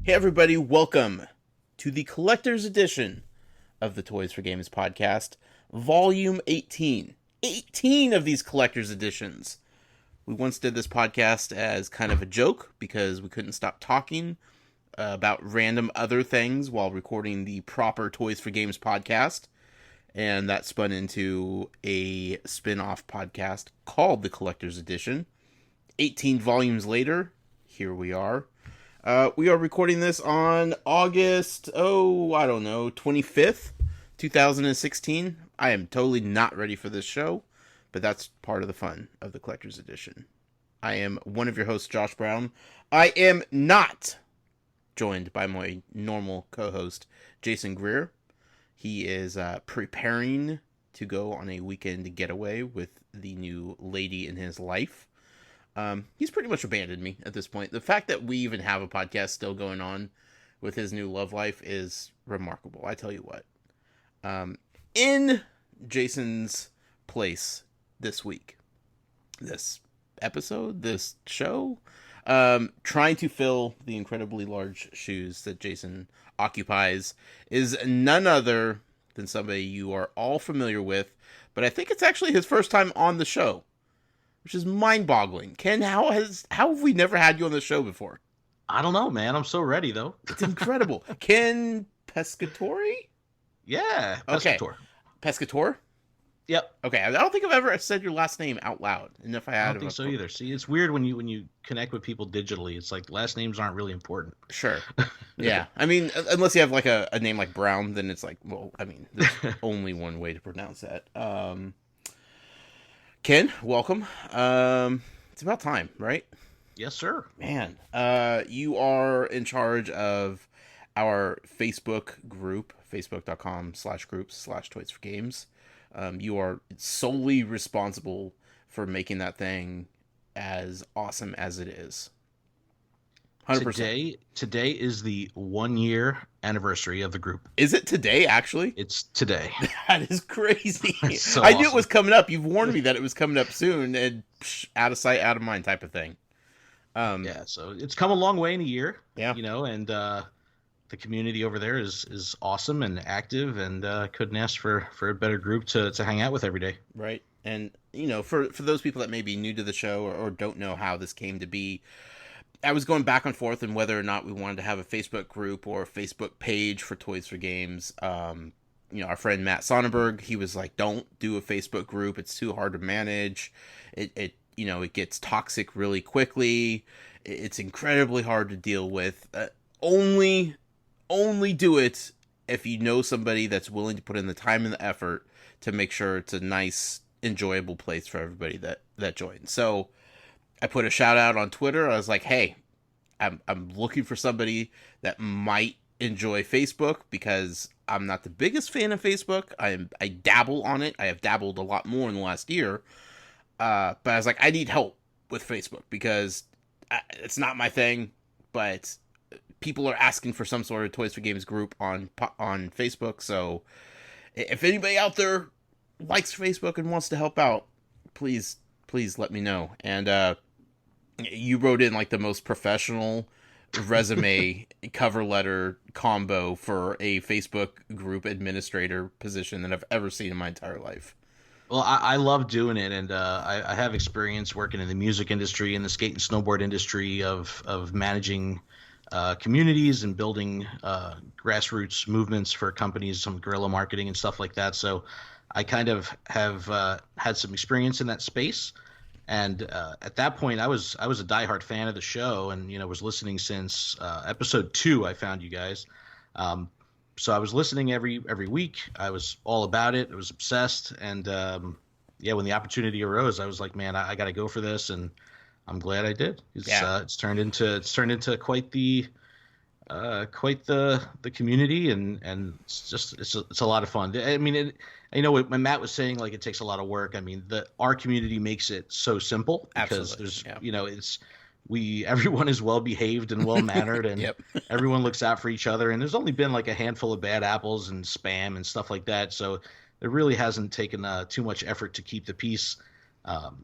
Hey everybody, welcome to the collector's edition of the Toys for Games podcast, volume 18. 18 of these collector's editions. We once did this podcast as kind of a joke because we couldn't stop talking about random other things while recording the proper Toys for Games podcast. And that spun into a spin-off podcast called the Collector's Edition. 18 volumes later, here we are. We are recording this on August, 25th, 2016. I am totally not ready for this show, but that's part of the fun of the Collector's Edition. I am one of your hosts, Josh Brown. I am not joined by my normal co-host, Jason Greer. He is preparing to go on a weekend getaway with the new lady in his life. He's pretty much abandoned me at this point. The fact that we even have a podcast still going on with his new love life is remarkable. I tell you what. In Jason's place this week, this episode, this show, trying to fill the incredibly large shoes that Jason occupies is none other than somebody you are all familiar with, but I think it's actually his first time on the show, which is mind-boggling. Ken, how have we never had you on the show before? I don't know, man. I'm so ready, though. It's incredible. Ken Pescatore? Yeah, Okay. Pescatore. Pescatore? Yep. Okay, I don't think I've ever said your last name out loud. And if I had, I don't think so either. See, it's weird when you connect with people digitally. It's like last names aren't really important. Sure. Yeah. I mean, unless you have like a name like Brown, then it's like, well, I mean, there's only one way to pronounce that. Ken, welcome. It's about time, right? Yes, sir. Man, you are in charge of our Facebook group, facebook.com/groups/Toys for Games. You are solely responsible for making that thing as awesome as it is. 100%. Today is the 1-year anniversary of the group. Is it today, actually? It's today. That is crazy. So I knew awesome. it was coming up. You've warned me that it was coming up soon, and out of sight, out of mind type of thing. Yeah, so it's come a long way in a year. Yeah. And the community over there is awesome and active, and couldn't ask for a better group to hang out with every day. Right. And, for those people that may be new to the show or don't know how this came to be, I was going back and forth on whether or not we wanted to have a Facebook group or a Facebook page for Toys for Games. Our friend Matt Sonnenberg, he was like, don't do a Facebook group. It's too hard to manage. It gets toxic really quickly. It's incredibly hard to deal with. Only do it if you know somebody that's willing to put in the time and the effort to make sure it's a nice, enjoyable place for everybody that joins. So I put a shout out on Twitter. I was like, hey, I'm looking for somebody that might enjoy Facebook because I'm not the biggest fan of Facebook. I dabble on it. I have dabbled a lot more in the last year. But I was like, I need help with Facebook because it's not my thing, but people are asking for some sort of Toys for Games group on Facebook. So if anybody out there likes Facebook and wants to help out, please let me know. And you wrote in like the most professional resume cover letter combo for a Facebook group administrator position that I've ever seen in my entire life. Well, I love doing it, and I have experience working in the music industry and the skate and snowboard industry of managing communities and building grassroots movements for companies, some guerrilla marketing and stuff like that. So I kind of have had some experience in that space. And at that point, I was a diehard fan of the show, and was listening since episode 2. I found you guys, so I was listening every week. I was all about it. I was obsessed, and when the opportunity arose, I was like, man, I got to go for this, and I'm glad I did. It's turned into quite the community, and it's a lot of fun. I mean, when Matt was saying like it takes a lot of work, I mean our community makes it so simple because there's everyone is well behaved and well mannered, and Yep. everyone looks out for each other, and there's only been like a handful of bad apples and spam and stuff like that, so it really hasn't taken too much effort to keep the peace.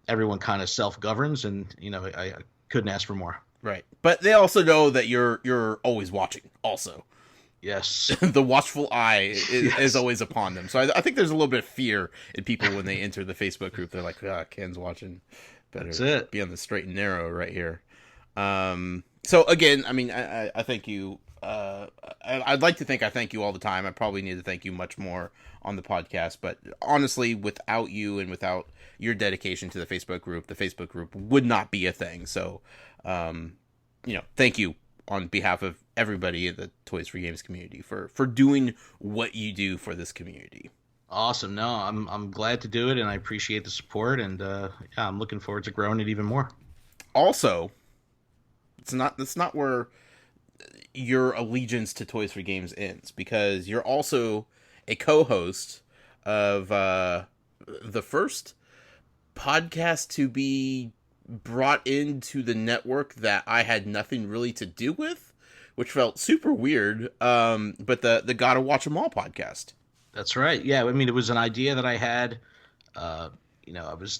Everyone kind of self governs, and I couldn't ask for more. Right. But they also know that you're always watching also. Yes. The watchful eye is Yes. always upon them. So I think there's a little bit of fear in people when they enter the Facebook group. They're like, Ken's watching. That's Better it. be on the straight and narrow right here. So again, I mean, I thank you. I'd like to think I thank you all the time. I probably need to thank you much more on the podcast. But honestly, without you and without your dedication to the Facebook group would not be a thing. So, thank you on behalf of everybody in the Toys for Games community for doing what you do for this community. Awesome. No, I'm glad to do it, and I appreciate the support, and yeah, I'm looking forward to growing it even more. Also, that's not where your allegiance to Toys for Games ends, because you're also a co-host of the first podcast to be brought into the network that I had nothing really to do with, which felt super weird. But the Gotta Watch 'Em All podcast. That's right. Yeah, I mean, it was an idea that I had. I was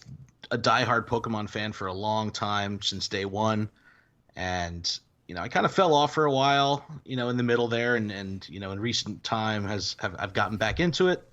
a diehard Pokemon fan for a long time, since day one, and I kind of fell off for a while, in the middle there, and in recent time I've gotten back into it,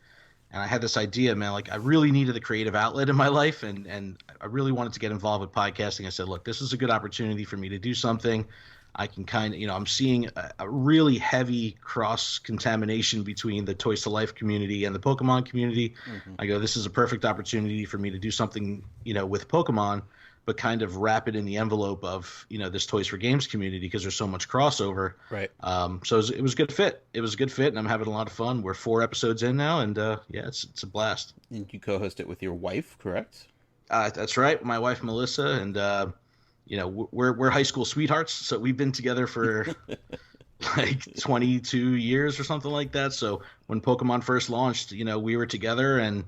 and I had this idea, man, like I really needed a creative outlet in my life, and I really wanted to get involved with podcasting. I said, look, this is a good opportunity for me to do something. I can kind of, I'm seeing a really heavy cross contamination between the Toys to Life community and the Pokemon community. Mm-hmm. I go, this is a perfect opportunity for me to do something, with Pokemon, but kind of wrap it in the envelope of, this Toys for Games community, because there's so much crossover. Right. So it was a good fit. It was a good fit, and I'm having a lot of fun. We're 4 episodes in now, and yeah, it's a blast. And you co-host it with your wife, correct? That's right. My wife, Melissa, and, we're high school sweethearts, so we've been together for like 22 years or something like that. So when Pokemon first launched, we were together, and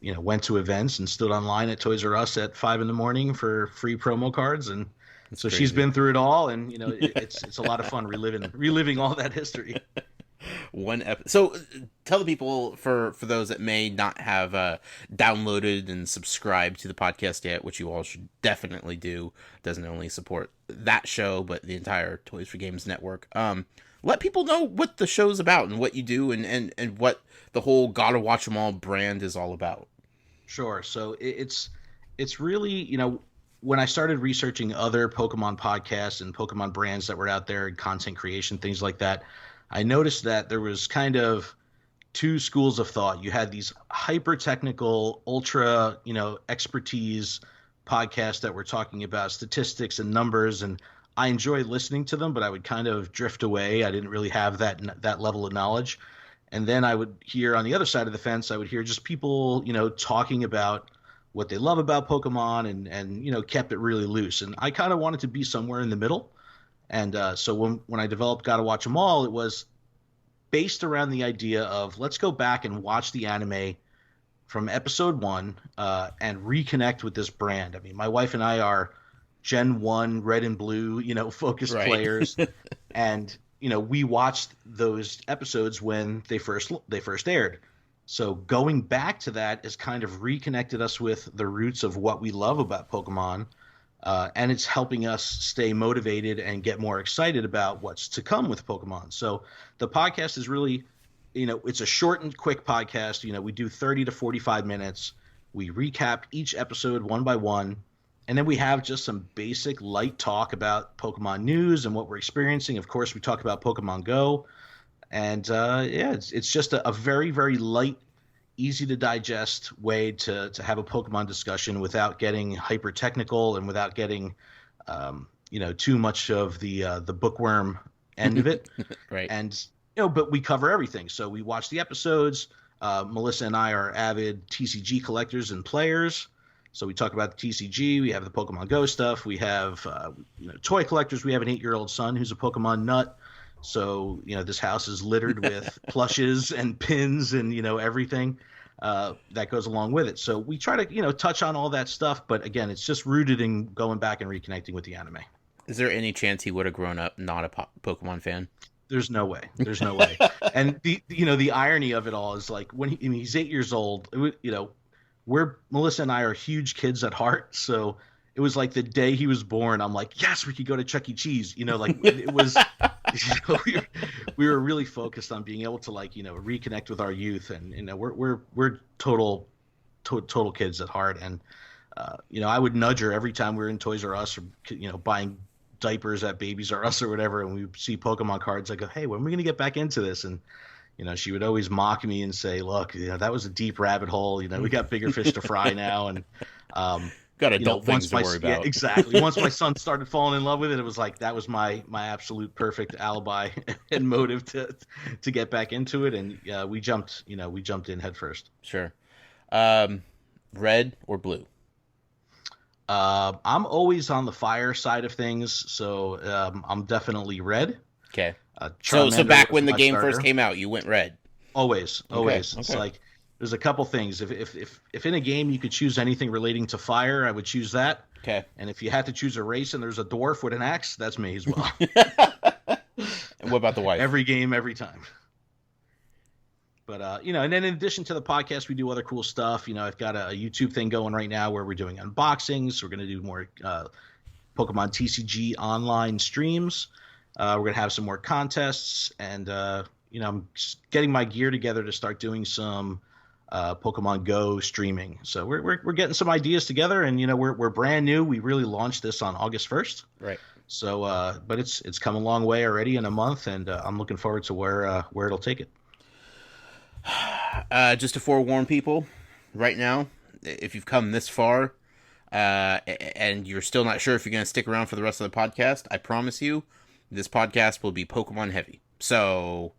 went to events and stood online at Toys R Us at 5 a.m. for free promo cards, and that's so crazy. She's been through it all, and it's a lot of fun reliving all that history. So tell the people, for those that may not have downloaded and subscribed to the podcast yet, which you all should definitely do. It doesn't only support that show, but the entire Toys for Games network. Let people know what the show's about and what you do, and what the whole Gotta Watch 'Em All brand is all about. Sure. So it's really, when I started researching other Pokemon podcasts and Pokemon brands that were out there and content creation, things like that, I noticed that there was kind of 2 schools of thought. You had these hyper technical, ultra, expertise podcasts that were talking about statistics and numbers, and I enjoyed listening to them, but I would kind of drift away. I didn't really have that level of knowledge. And then I would hear on the other side of the fence, I would hear just people, talking about what they love about Pokemon, and kept it really loose. And I kind of wanted to be somewhere in the middle. And so when I developed Gotta Watch 'Em All, it was based around the idea of, let's go back and watch the anime from episode 1 and reconnect with this brand. I mean, my wife and I are Gen 1 red and blue, focused right. players. And, we watched those episodes when they first aired. So going back to that has kind of reconnected us with the roots of what we love about Pokemon. And it's helping us stay motivated and get more excited about what's to come with Pokemon. So the podcast is really, it's a short and quick podcast. We do 30 to 45 minutes. We recap each episode one by one. And then we have just some basic light talk about Pokemon news and what we're experiencing. Of course, we talk about Pokemon Go. And yeah, it's just a very, very light, easy to digest way to have a Pokemon discussion without getting hyper technical and without getting too much of the bookworm end of it. Right. And but we cover everything. So we watch the episodes. Melissa and I are avid TCG collectors and players. So we talk about the TCG. We have the Pokemon Go stuff. We have toy collectors. We have an 8-year-old son who's a Pokemon nut. So, this house is littered with plushes and pins and, everything that goes along with it. So we try to, touch on all that stuff. But again, it's just rooted in going back and reconnecting with the anime. Is there any chance he would have grown up not a Pokemon fan? There's no way. There's no way. And the irony of it all is like when he's 8 years old, Melissa and I are huge kids at heart. So it was like the day he was born. I'm like, yes, we could go to Chuck E. Cheese. Like it was. We were really focused on being able to reconnect with our youth, and we're total kids at heart, and I would nudge her every time we were in Toys R Us or buying diapers at Babies R Us or whatever, and we would see Pokemon cards. I go, hey, when are we gonna get back into this? And she would always mock me and say, look, that was a deep rabbit hole. We got bigger fish to fry now, and got adult things to worry about. Yeah, exactly. Once my son started falling in love with it, it was like that was my absolute perfect alibi and motive to get back into it, and we jumped in head first. Sure. Red or blue? I'm always on the fire side of things, so I'm definitely red. Okay. So back when the game first came out, you went red. Always. Okay. It's like there's a couple things. If in a game you could choose anything relating to fire, I would choose that. Okay. And if you had to choose a race and there's a dwarf with an axe, that's me as well. And what about the wife? Every game, every time. But and then in addition to the podcast, we do other cool stuff. I've got a YouTube thing going right now where we're doing unboxings. We're going to do more Pokemon TCG online streams. We're going to have some more contests, and I'm getting my gear together to start doing some Pokemon Go streaming. So we're getting some ideas together, and we're brand new. We really launched this on August 1st. Right. So, but it's come a long way already in a month, and I'm looking forward to where it'll take it. Just to forewarn people, right now, if you've come this far, and you're still not sure if you're going to stick around for the rest of the podcast, I promise you, this podcast will be Pokemon heavy. So,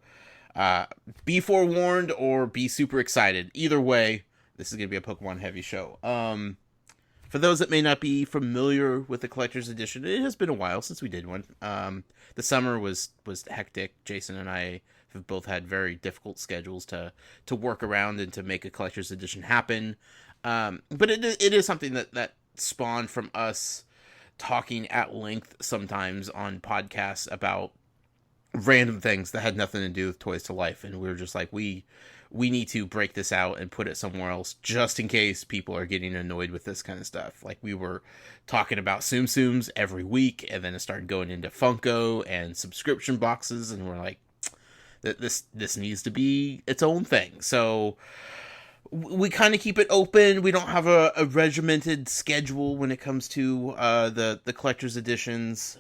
be forewarned or be super excited. Either way, this is going to be a Pokemon heavy show. For those that may not be familiar with the Collector's Edition, it has been a while since we did one. The summer was hectic. Jason and I have both had very difficult schedules to work around and to make a Collector's Edition happen. But it is something that spawned from us talking at length sometimes on podcasts about random things that had nothing to do with Toys to Life, and we were just like, we need to break this out and put it somewhere else just in case people are getting annoyed with this kind of stuff. Like, we were talking about Tsum Tsums every week, and then it started going into Funko and subscription boxes, and we're like, this needs to be its own thing. So we kind of keep it open. We don't have a regimented schedule when it comes to the collector's editions.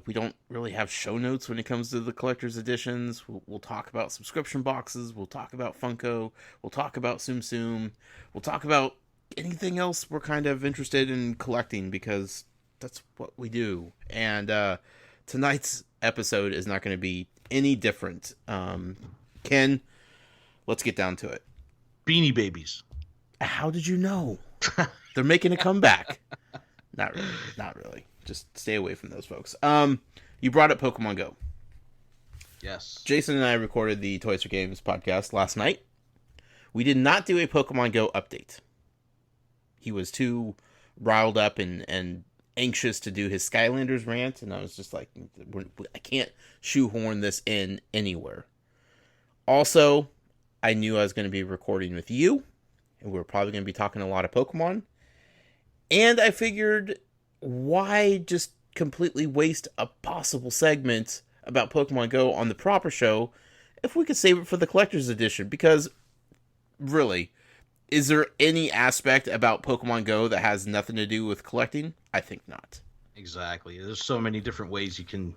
We don't really have show notes when it comes to the collector's editions. We'll talk about subscription boxes. We'll talk about Funko. We'll talk about Tsum Tsum. We'll talk about anything else we're kind of interested in collecting, because that's what we do. And tonight's episode is not going to be any different. Ken, let's get down to it. Beanie Babies. How did you know? They're making a comeback. Not really. Just stay away from those folks. You brought up Pokemon Go. Yes. Jason and I recorded the Toys for Games podcast last night. We did not do a Pokemon Go update. He was too riled up and anxious to do his Skylanders rant, and I was just like, I can't shoehorn this in anywhere. Also, I knew I was going to be recording with you, and we were probably going to be talking a lot of Pokemon, and I figured, why just completely waste a possible segment about Pokemon Go on the proper show if we could save it for the collector's edition? Because, really, is there any aspect about Pokemon Go that has nothing to do with collecting? I think not. Exactly. There's so many different ways you can,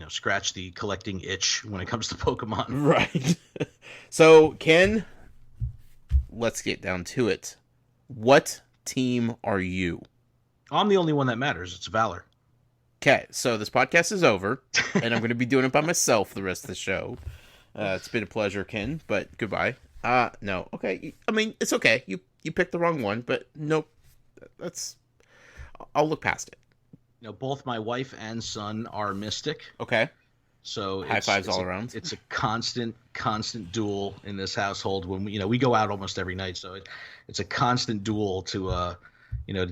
scratch the collecting itch when it comes to Pokemon. Right. So, Ken, let's get down to it. What team are you? I'm the only one that matters. It's Valor. Okay, so this podcast is over, and I'm going to be doing it by myself the rest of the show. It's been a pleasure, Ken, but goodbye. No, okay. I mean, it's okay. You picked the wrong one, but nope. I'll look past it. Both my wife and son are Mystic. Okay. So high fives all around. It's a constant duel in this household. When we go out almost every night, so it's a constant duel to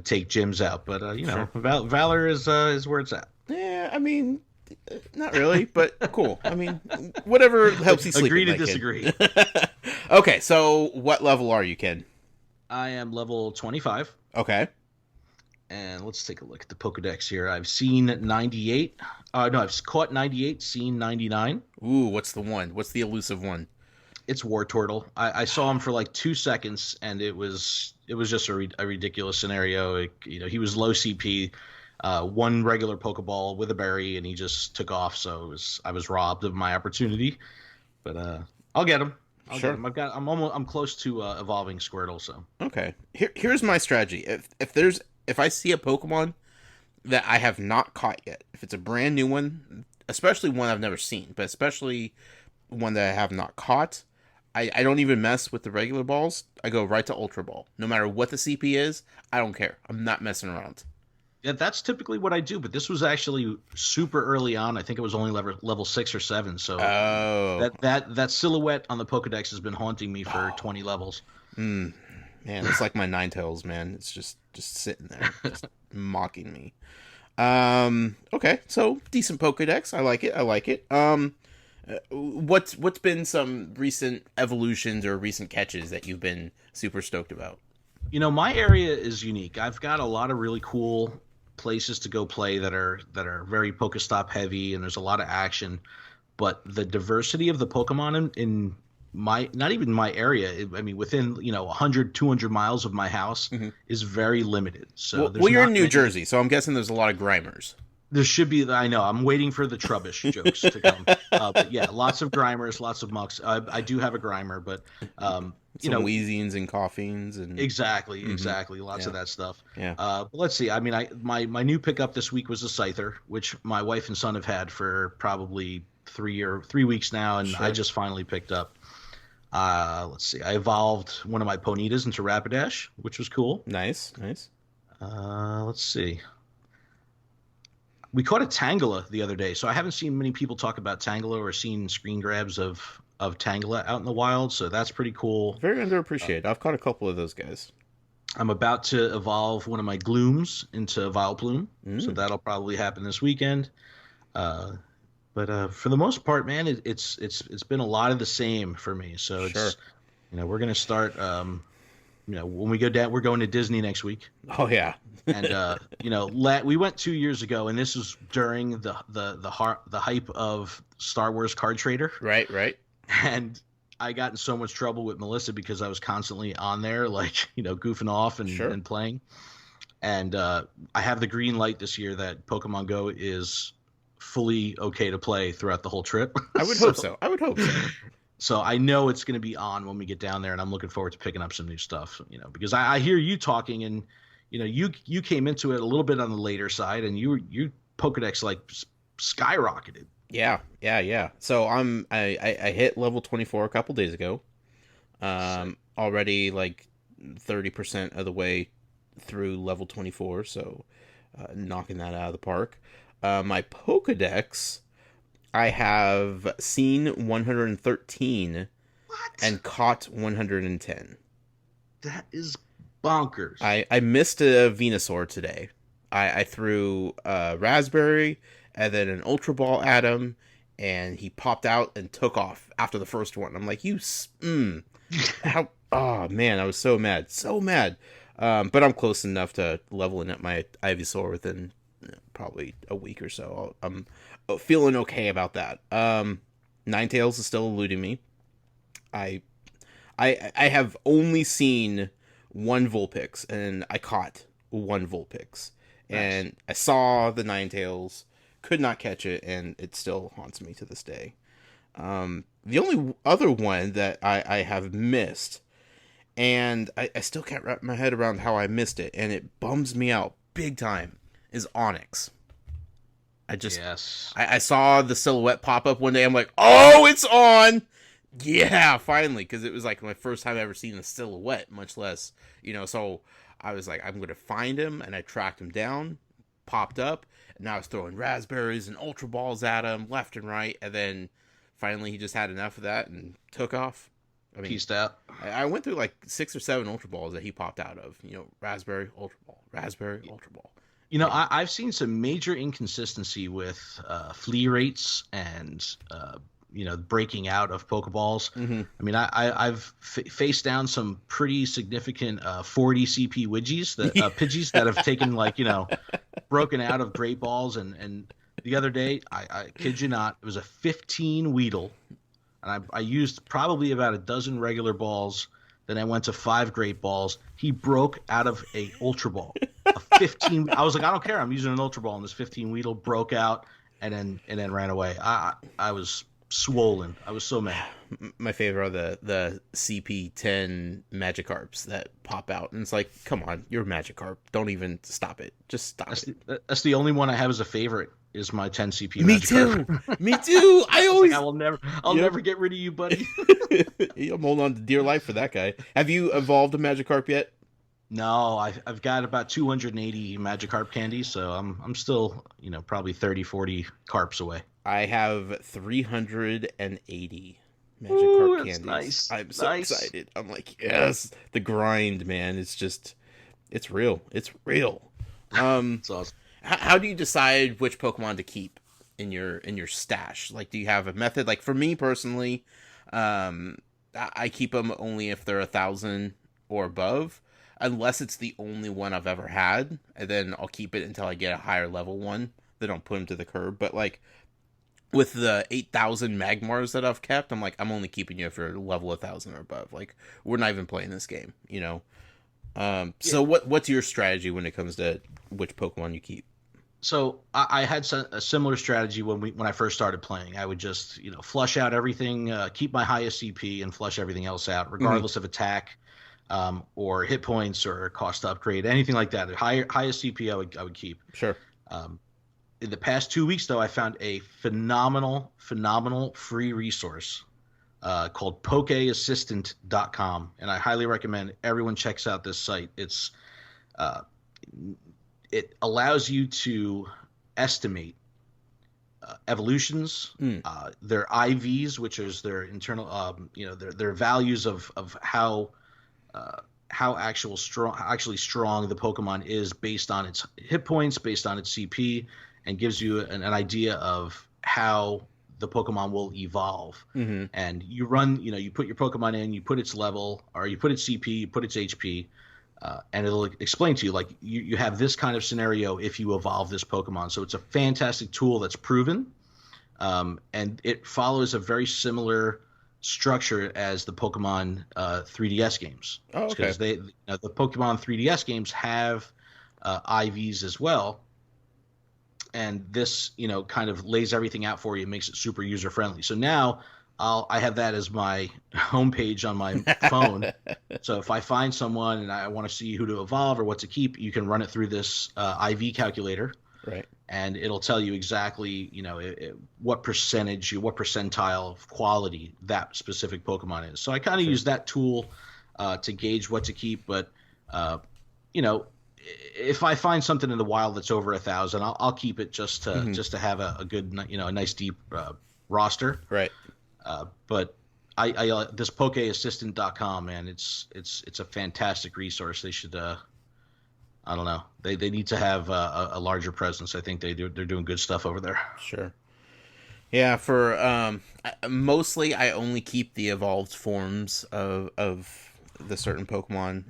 take gyms out. But Sure. Valor is where it's at. Yeah, I mean, not really, but cool. I mean, whatever helps you sleep. Agree to at night, disagree. Okay, so what level are you, Ken? I am level 25. Okay. And let's take a look at the Pokedex here. I've seen 98. No, I've caught 98, seen 99. Ooh, what's the one? What's the elusive one? It's War Turtle. I saw him for like 2 seconds, and it was just a ridiculous scenario. He was low CP, one regular Pokeball with a berry, and he just took off. So I was robbed of my opportunity. But I'll get him. Sure. I'm close to evolving Squirtle. So Okay. Here's my strategy. If I see a Pokemon that I have not caught yet, if it's a brand new one, especially one I've never seen, but especially one that I have not caught, I don't even mess with the regular balls. I go right to Ultra Ball. No matter what the CP is, I don't care. I'm not messing around. yeah, that's typically what I do. But this was actually super early on. I think it was only level 6 or 7. So that silhouette on the Pokedex has been haunting me for 20 levels. Man, it's like my Ninetales, man. It's just sitting there, just mocking me. Okay, so decent Pokedex. I like it. What's been some recent evolutions or recent catches that you've been super stoked about? My area is unique. I've got a lot of really cool places to go play that are very Pokestop heavy, and there's a lot of action. But the diversity of the Pokemon in my, not even my area, I mean within 100 200 miles of my house, is very limited. So well, you're in New Jersey, so I'm guessing there's a lot of Grimers. There should be. I know. I'm waiting for the Trubbish jokes to come. But yeah, lots of Grimers, lots of Mucks. I do have a Grimer, but Some Weezings and Coughings and exactly, lots of that stuff. Yeah. But let's see. I mean, my new pickup this week was a Scyther, which my wife and son have had for probably 3 weeks now, and Sure. I just finally picked up. Let's see. I evolved one of my Ponytas into Rapidash, which was cool. Nice. Let's see. We caught a Tangela the other day, so I haven't seen many people talk about Tangela or seen screen grabs of Tangela out in the wild, so that's pretty cool. Very underappreciated. I've caught a couple of those guys. I'm about to evolve one of my Glooms into Vileplume, so that'll probably happen this weekend. But for the most part, man, it's been a lot of the same for me. So it's we're gonna start. When we go down, we're going to Disney next week. Oh yeah. And we went 2 years ago, and this was during the hype of Star Wars Card Trader. Right. And I got in so much trouble with Melissa because I was constantly on there, goofing off and playing. And I have the green light this year that Pokemon Go is fully okay to play throughout the whole trip. I would hope so. So I know it's going to be on when we get down there, and I'm looking forward to picking up some new stuff. Because I hear you talking, and you came into it a little bit on the later side, and you Pokedex skyrocketed. Yeah. So I hit level 24 a couple days ago. Already 30% of the way through level 24, so knocking that out of the park. My Pokedex, I have seen 113 and caught 110. That is bonkers. I missed a Venusaur today. I threw a Raspberry and then an Ultra Ball at him, and he popped out and took off after the first one. I'm like, how? Oh man, I was so mad. But I'm close enough to leveling up my Ivysaur within probably a week or so. I'm feeling okay about that. Ninetales is still eluding me. I have only seen one Vulpix, and I caught one Vulpix. Nice. And I saw the Ninetales, could not catch it, and it still haunts me to this day. The only other one that I have missed, and I still can't wrap my head around how I missed it, and it bums me out big time, is Onyx. I saw the silhouette pop up one day. I'm like, oh, it's on. Yeah, finally. Because it was my first time ever seeing the silhouette, much less, so I was like, I'm going to find him. And I tracked him down, popped up, and now I was throwing raspberries and Ultra Balls at him left and right. And then finally he just had enough of that and took off. I mean, peaced out. I went through 6 or 7 Ultra Balls that he popped out of. Raspberry, Ultra Ball, Raspberry, Ultra Ball. I've seen some major inconsistency with flea rates and breaking out of Pokeballs. Mm-hmm. I mean, I've faced down some pretty significant 40 CP Pidgeys that have taken broken out of great balls. And the other day, I kid you not, it was a 15 Weedle, and I used probably about a dozen regular balls. Then I went to 5 great balls. He broke out of a Ultra Ball. A 15. I was like, I don't care. I'm using an Ultra Ball, and this 15 Weedle broke out and then ran away. I was swollen. I was so mad. My favorite are the CP10 Magikarps that pop out, and it's like, come on, you're a Magikarp. Don't even stop it. Just stop it. That's the only one I have as a favorite. Is my 10 CP Me Magikarp. too. Me too. I always. I'll never get rid of you, buddy. I'm holding on to dear life for that guy. Have you evolved a Magikarp yet? No, I've got about 280 Magikarp candies, so I'm still probably 30-40 carps away. I have 380 Magikarp candies. Nice. I'm so excited. I'm like, yes, the grind, man. It's real. It's real. It's awesome. How do you decide which Pokemon to keep in your stash? Like, do you have a method? Like, for me personally, I keep them only if they're 1,000 or above, unless it's the only one I've ever had, and then I'll keep it until I get a higher level one. Then I'll put them to the curb. But like with the 8,000 Magmars that I've kept, I'm like, I'm only keeping you if you're level 1,000 or above. Like, we're not even playing this game, So what's your strategy when it comes to which Pokemon you keep? So I had a similar strategy when I first started playing. I would just flush out everything, keep my highest CP, and flush everything else out, regardless of attack, or hit points, or cost to upgrade, anything like that. Highest CP I would keep. Sure. In the past 2 weeks, though, I found a phenomenal free resource called PokeAssistant.com, and I highly recommend everyone checks out this site. It allows you to estimate evolutions, their IVs, which is their internal, their values of how actually strong the Pokemon is based on its hit points, based on its CP, and gives you an idea of how the Pokemon will evolve. Mm-hmm. And you run, you put your Pokemon in, you put its level, or you put its CP, you put its HP. And it'll explain to you, like, you have this kind of scenario if you evolve this Pokemon. So it's a fantastic tool that's proven, and it follows a very similar structure as the Pokemon 3DS games. Oh, okay. Because the Pokemon 3DS games have IVs as well, and this kind of lays everything out for you, makes it super user friendly. So now I have that as my homepage on my phone. So if I find someone and I want to see who to evolve or what to keep, you can run it through this IV calculator. Right. And it'll tell you exactly, what percentile of quality that specific Pokemon is. So I kind of use that tool to gauge what to keep. But, if I find something in the wild that's over 1,000, I'll keep it just to have a good, a nice deep roster. Right. But I this PokeAssistant.com, man, it's a fantastic resource. They should, I don't know, they need to have a larger presence. I think they're doing good stuff over there. Sure. Yeah. For mostly, I only keep the evolved forms of the certain Pokemon.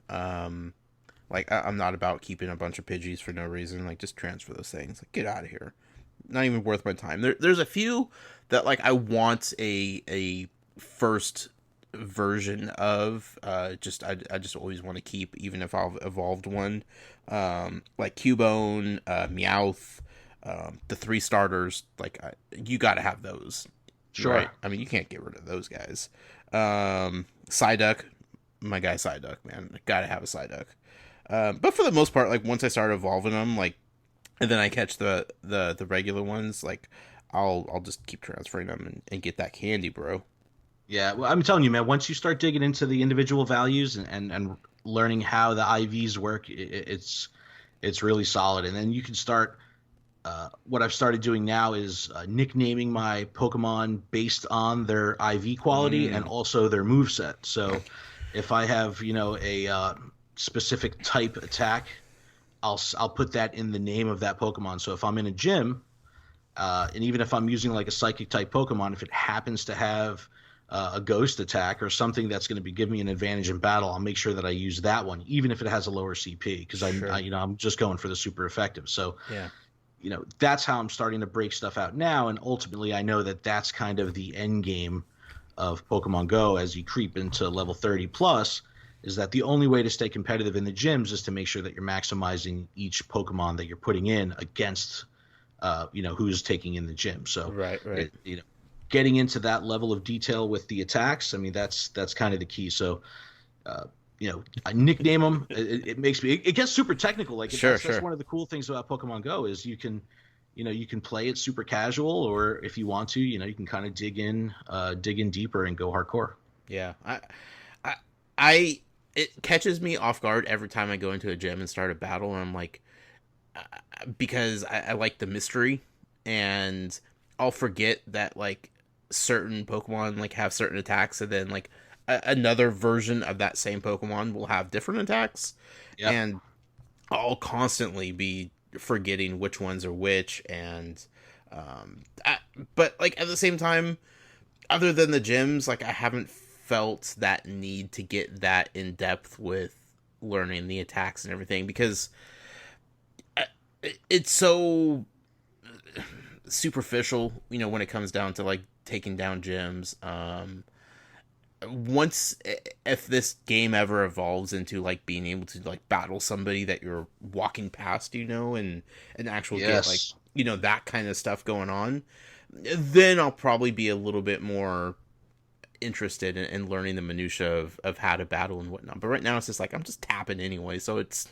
Like, I'm not about keeping a bunch of Pidgeys for no reason. Like, just transfer those things. Like, get out of here. Not even worth my time. There's a few that, like, I want a first version of. I just always want to keep, even if I've evolved one. Like Cubone, Meowth, the 3 starters. Like, you got to have those. Sure. Right? I mean, you can't get rid of those guys. Psyduck, my guy Psyduck, man. Got to have a Psyduck. But for the most part, like, once I start evolving them, like, and then I catch the regular ones, like, I'll just keep transferring them and get that candy, bro. Yeah, well, I'm telling you, man, once you start digging into the individual values and learning how the IVs work, it's really solid. And then you can start, what I've started doing now is nicknaming my Pokemon based on their IV quality and also their moveset. So if I have, a specific type attack, I'll put that in the name of that Pokemon. So if I'm in a gym, And even if I'm using like a psychic type Pokemon, if it happens to have a ghost attack or something that's going to be giving me an advantage in battle, I'll make sure that I use that one, even if it has a lower CP, because Sure. I'm just going for the super effective. So, Yeah. That's how I'm starting to break stuff out now. And ultimately, I know that that's kind of the end game of Pokemon Go as you creep into level 30 plus, is that the only way to stay competitive in the gyms is to make sure that you're maximizing each Pokemon that you're putting in against, who's taking in the gym. So, Right. getting into that level of detail with the attacks, I mean, that's kind of the key. So, I nickname them. It makes me. It gets super technical. Like Sure. that's one of the cool things about Pokemon Go is you can play it super casual, or if you want to, you can kind of dig in deeper and go hardcore. Yeah. I it catches me off guard every time I go into a gym and start a battle, and I'm like, because I like the mystery, and I'll forget that like certain Pokemon like have certain attacks, and then like another version of that same Pokemon will have different attacks, Yep. and I'll constantly be forgetting which ones are which, and but like at the same time, other than the gyms, like I haven't felt that need to get that in depth with learning the attacks and everything, because it's so superficial, when it comes down to like taking down gyms. Once, if this game ever evolves into like being able to like battle somebody that you're walking past, and actually get like, Yes. that kind of stuff going on, then I'll probably be a little bit more interested in learning the minutia of how to battle and whatnot. But right now it's just like I'm just tapping anyway, so it's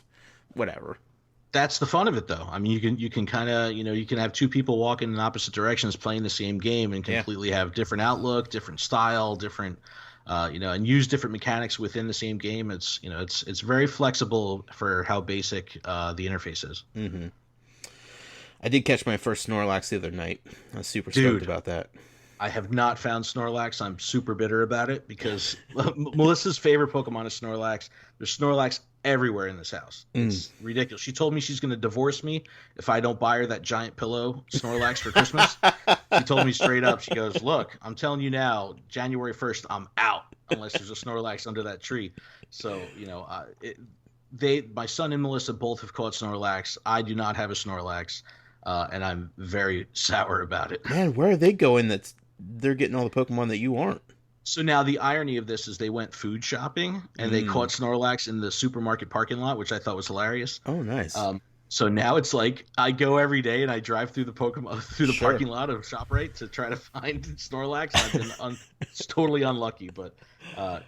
whatever. That's the fun of it, though. I mean, you can kind of you can have two people walking in opposite directions playing the same game and Yeah. completely have different outlook, different style, different and use different mechanics within the same game. It's very flexible for how basic the interface is. Mm-hmm. I did catch my first Snorlax the other night. I was super Dude. stoked about that. I have not found Snorlax. I'm super bitter about it because Melissa's favorite Pokemon is Snorlax. There's Snorlax everywhere in this house. It's ridiculous. She told me she's going to divorce me if I don't buy her that giant pillow Snorlax for Christmas. She told me straight up, she goes, "Look, I'm telling you now, January 1st, I'm out unless there's a Snorlax under that tree." So, my son and Melissa both have caught Snorlax. I do not have a Snorlax, and I'm very sour about it. Man, where are they going that they're getting all the Pokemon that you aren't? So now the irony of this is they went food shopping and they caught Snorlax in the supermarket parking lot, which I thought was hilarious. Oh, nice. So now it's like I go every day and I drive through the parking lot of ShopRite to try to find Snorlax. I've been it's totally unlucky, but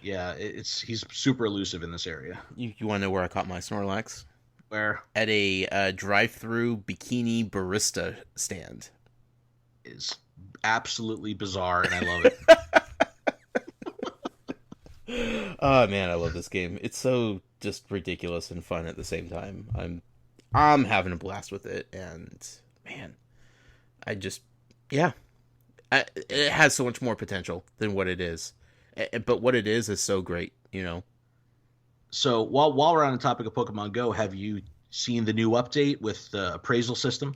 he's super elusive in this area. You want to know where I caught my Snorlax? Where At a drive-through bikini barista stand. is absolutely bizarre, and I love it. Oh man, I love this game. It's so just ridiculous and fun at the same time. I'm having a blast with it, and man, I just it has so much more potential than what it is. But what it is so great, So while we're on the topic of Pokemon Go, have you seen the new update with the appraisal system?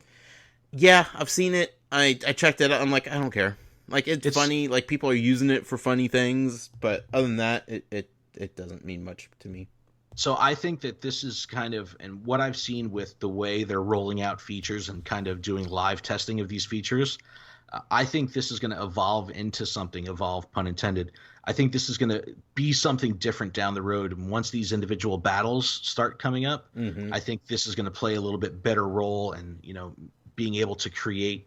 Yeah, I've seen it. I checked it out. I'm like, I don't care. Like it's funny. Like people are using it for funny things, but other than that, it doesn't mean much to me. So I think that this is kind of, and what I've seen with the way they're rolling out features and kind of doing live testing of these features, I think this is going to evolve into something, evolve pun intended. I think this is going to be something different down the road. And once these individual battles start coming up, I think this is going to play a little bit better role, and being able to create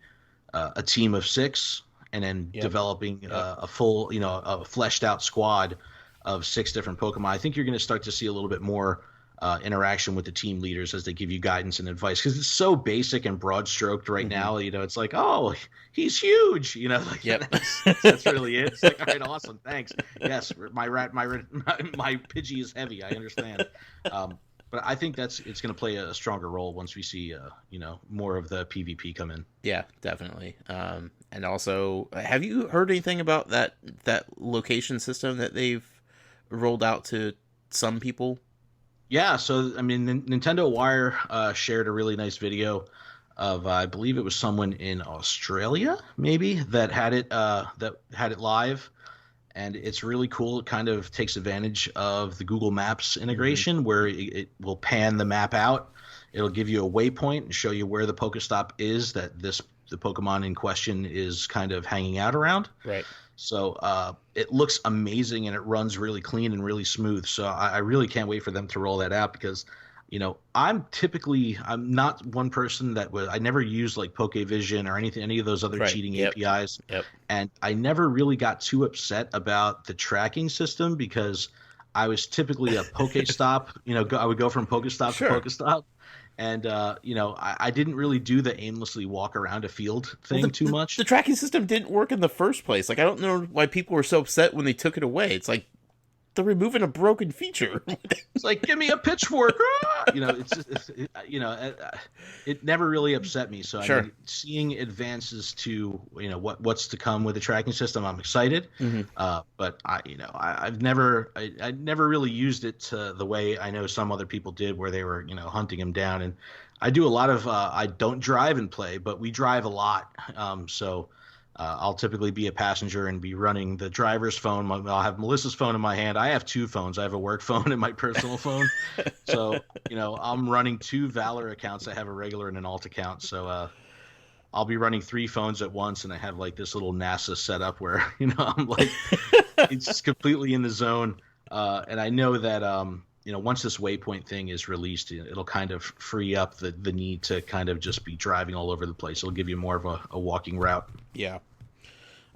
a team of 6 and then developing a full, a fleshed out squad of 6 different Pokemon. I think you're going to start to see a little bit more interaction with the team leaders as they give you guidance and advice, because it's so basic and broad stroked right now. It's like, oh, he's huge. That's really it. It's like, all right, awesome, thanks. Yes, my Pidgey is heavy. I understand. But I think it's going to play a stronger role once we see more of the PvP come in. Yeah, definitely. And also, have you heard anything about that location system that they've rolled out to some people? Yeah, so I mean, Nintendo Wire shared a really nice video of I believe it was someone in Australia maybe that had it live, and it's really cool. It kind of takes advantage of the Google Maps Hmm. integration where it will pan the map out. It'll give you a waypoint and show you where the Pokestop is that the Pokemon in question is kind of hanging out around. Right. So it looks amazing and it runs really clean and really smooth. So I really can't wait for them to roll that out because, I'm not one person I never used like PokeVision or any of those other Right. cheating Yep. APIs, Yep. and I never really got too upset about the tracking system because I was typically a Pokestop. I would go from Pokestop to Sure. Pokestop, and I didn't really do the aimlessly walk around a field Well, thing too much. the tracking system didn't work in the first place. Like, I don't know why people were so upset when they took it away. It's like they're removing a broken feature. It's like, give me a pitchfork. Ah! It never really upset me. So I Sure. mean, seeing advances to what's to come with the tracking system, I'm excited. Hmm. But I never really used it to the way I know some other people did, where they were hunting him down. And I do a lot of I don't drive and play, but we drive a lot. So. I'll typically be a passenger and be running the driver's phone. I'll have Melissa's phone in my hand. I have two phones. I have a work phone and my personal phone. So, I'm running two Valor accounts. I have a regular and an alt account. So, I'll be running three phones at once. And I have like this little NASA setup where, I'm like, it's just completely in the zone. And I know that, once this waypoint thing is released, it'll kind of free up the need to kind of just be driving all over the place. It'll give you more of a walking route. Yeah.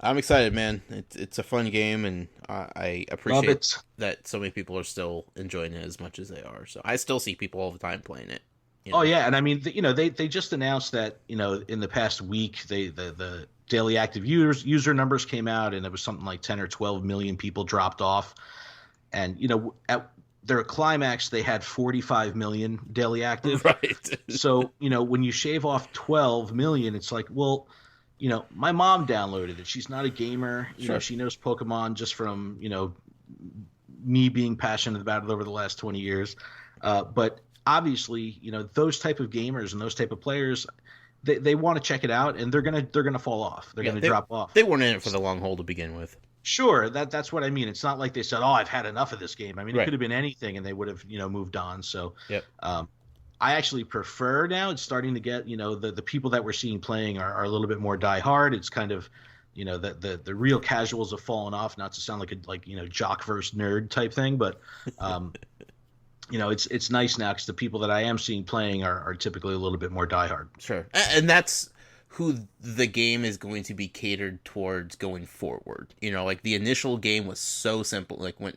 I'm excited, man. It's a fun game, and I Love appreciate it. that so many people are still enjoying it as much as they are. So I still see people all the time playing it. You Oh know. yeah, and I mean, they just announced that in the past week the daily active user numbers came out, and it was something like 10 or 12 million people dropped off, and at their climax they had 45 million daily active. Right. So when you shave off 12 million, it's like, well, my mom downloaded it. She's not a gamer. Sure. She knows Pokemon just from me being passionate about it over the last 20 years. But obviously, those type of gamers and those type of players, they want to check it out, and they're gonna fall off. They're Yeah, gonna drop off. they weren't in it for the long haul to begin with. Sure, that's what I mean. It's not like they said, "Oh, I've had enough of this game." I mean, it Right. could have been anything, and they would have moved on. So, Yep. um, I actually prefer now. It's starting to get the people that we're seeing playing are a little bit more diehard. It's kind of the real casuals have fallen off. Not to sound like jock versus nerd type thing, but um, it's nice now because the people that I am seeing playing are typically a little bit more diehard. Sure. And that's who the game is going to be catered towards going forward. Like the initial game was so simple. Like when,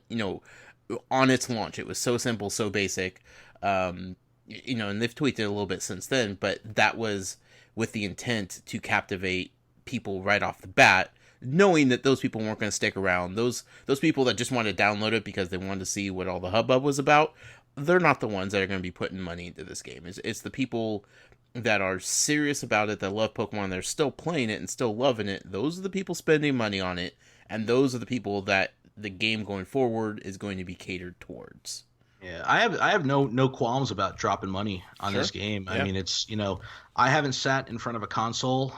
on its launch, it was so simple, so basic. And they've tweaked it a little bit since then, but that was with the intent to captivate people right off the bat, knowing that those people weren't going to stick around. Those people that just wanted to download it because they wanted to see what all the hubbub was about, they're not the ones that are going to be putting money into this game. It's the people that are serious about it, that love Pokemon, they're still playing it and still loving it. Those are the people spending money on it, and those are the people that the game going forward is going to be catered towards. Yeah, I have no qualms about dropping money on Sure. this game. I Yeah. mean, it's I haven't sat in front of a console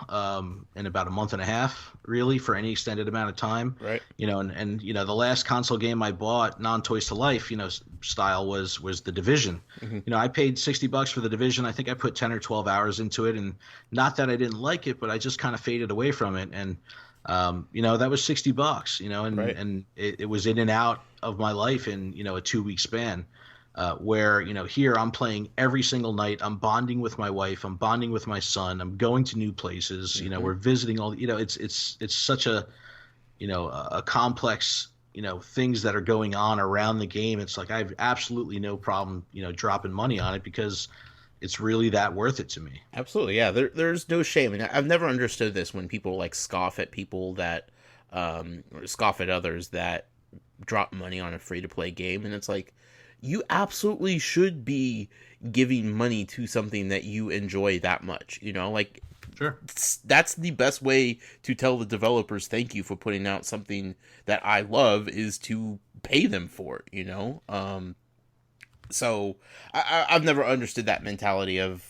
in about a month and a half, really, for any extended amount of time. Right. And the last console game I bought, non Toys to Life, style was the Division. Hmm. I paid $60 for the Division. I think I put 10 or 12 hours into it, and not that I didn't like it, but I just kind of faded away from it. And that was $60, and Right. and it was in and out of my life in a 2 week span. Where here I'm playing every single night. I'm bonding with my wife. I'm bonding with my son. I'm going to new places. Mhm. We're visiting all. It's such a a complex things that are going on around the game. It's like I have absolutely no problem dropping money on it because it's really that worth it to me. Absolutely, yeah. There's no shame, and I've never understood this when people like scoff at people that, or scoff at others that drop money on a free to play game, and it's like, you absolutely should be giving money to something that you enjoy that much. Like Sure. that's the best way to tell the developers thank you for putting out something that I love, is to pay them for it. So I've never understood that mentality of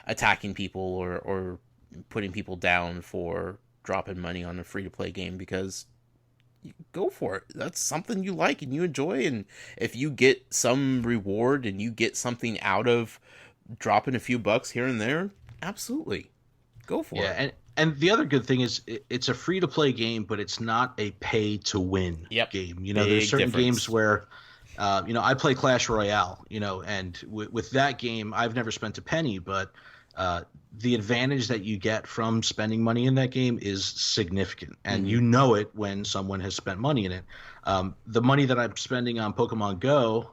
attacking people or putting people down for dropping money on a free-to-play game, because go for it. That's something you like and you enjoy, and if you get some reward and you get something out of dropping a few bucks here and there, absolutely go for it. And the other good thing is it's a free to play game, but it's not a pay to win game. There's certain games where I play Clash Royale, and with that game I've never spent a penny, but the advantage that you get from spending money in that game is significant, and you know it when someone has spent money in it. The money that I'm spending on Pokemon Go,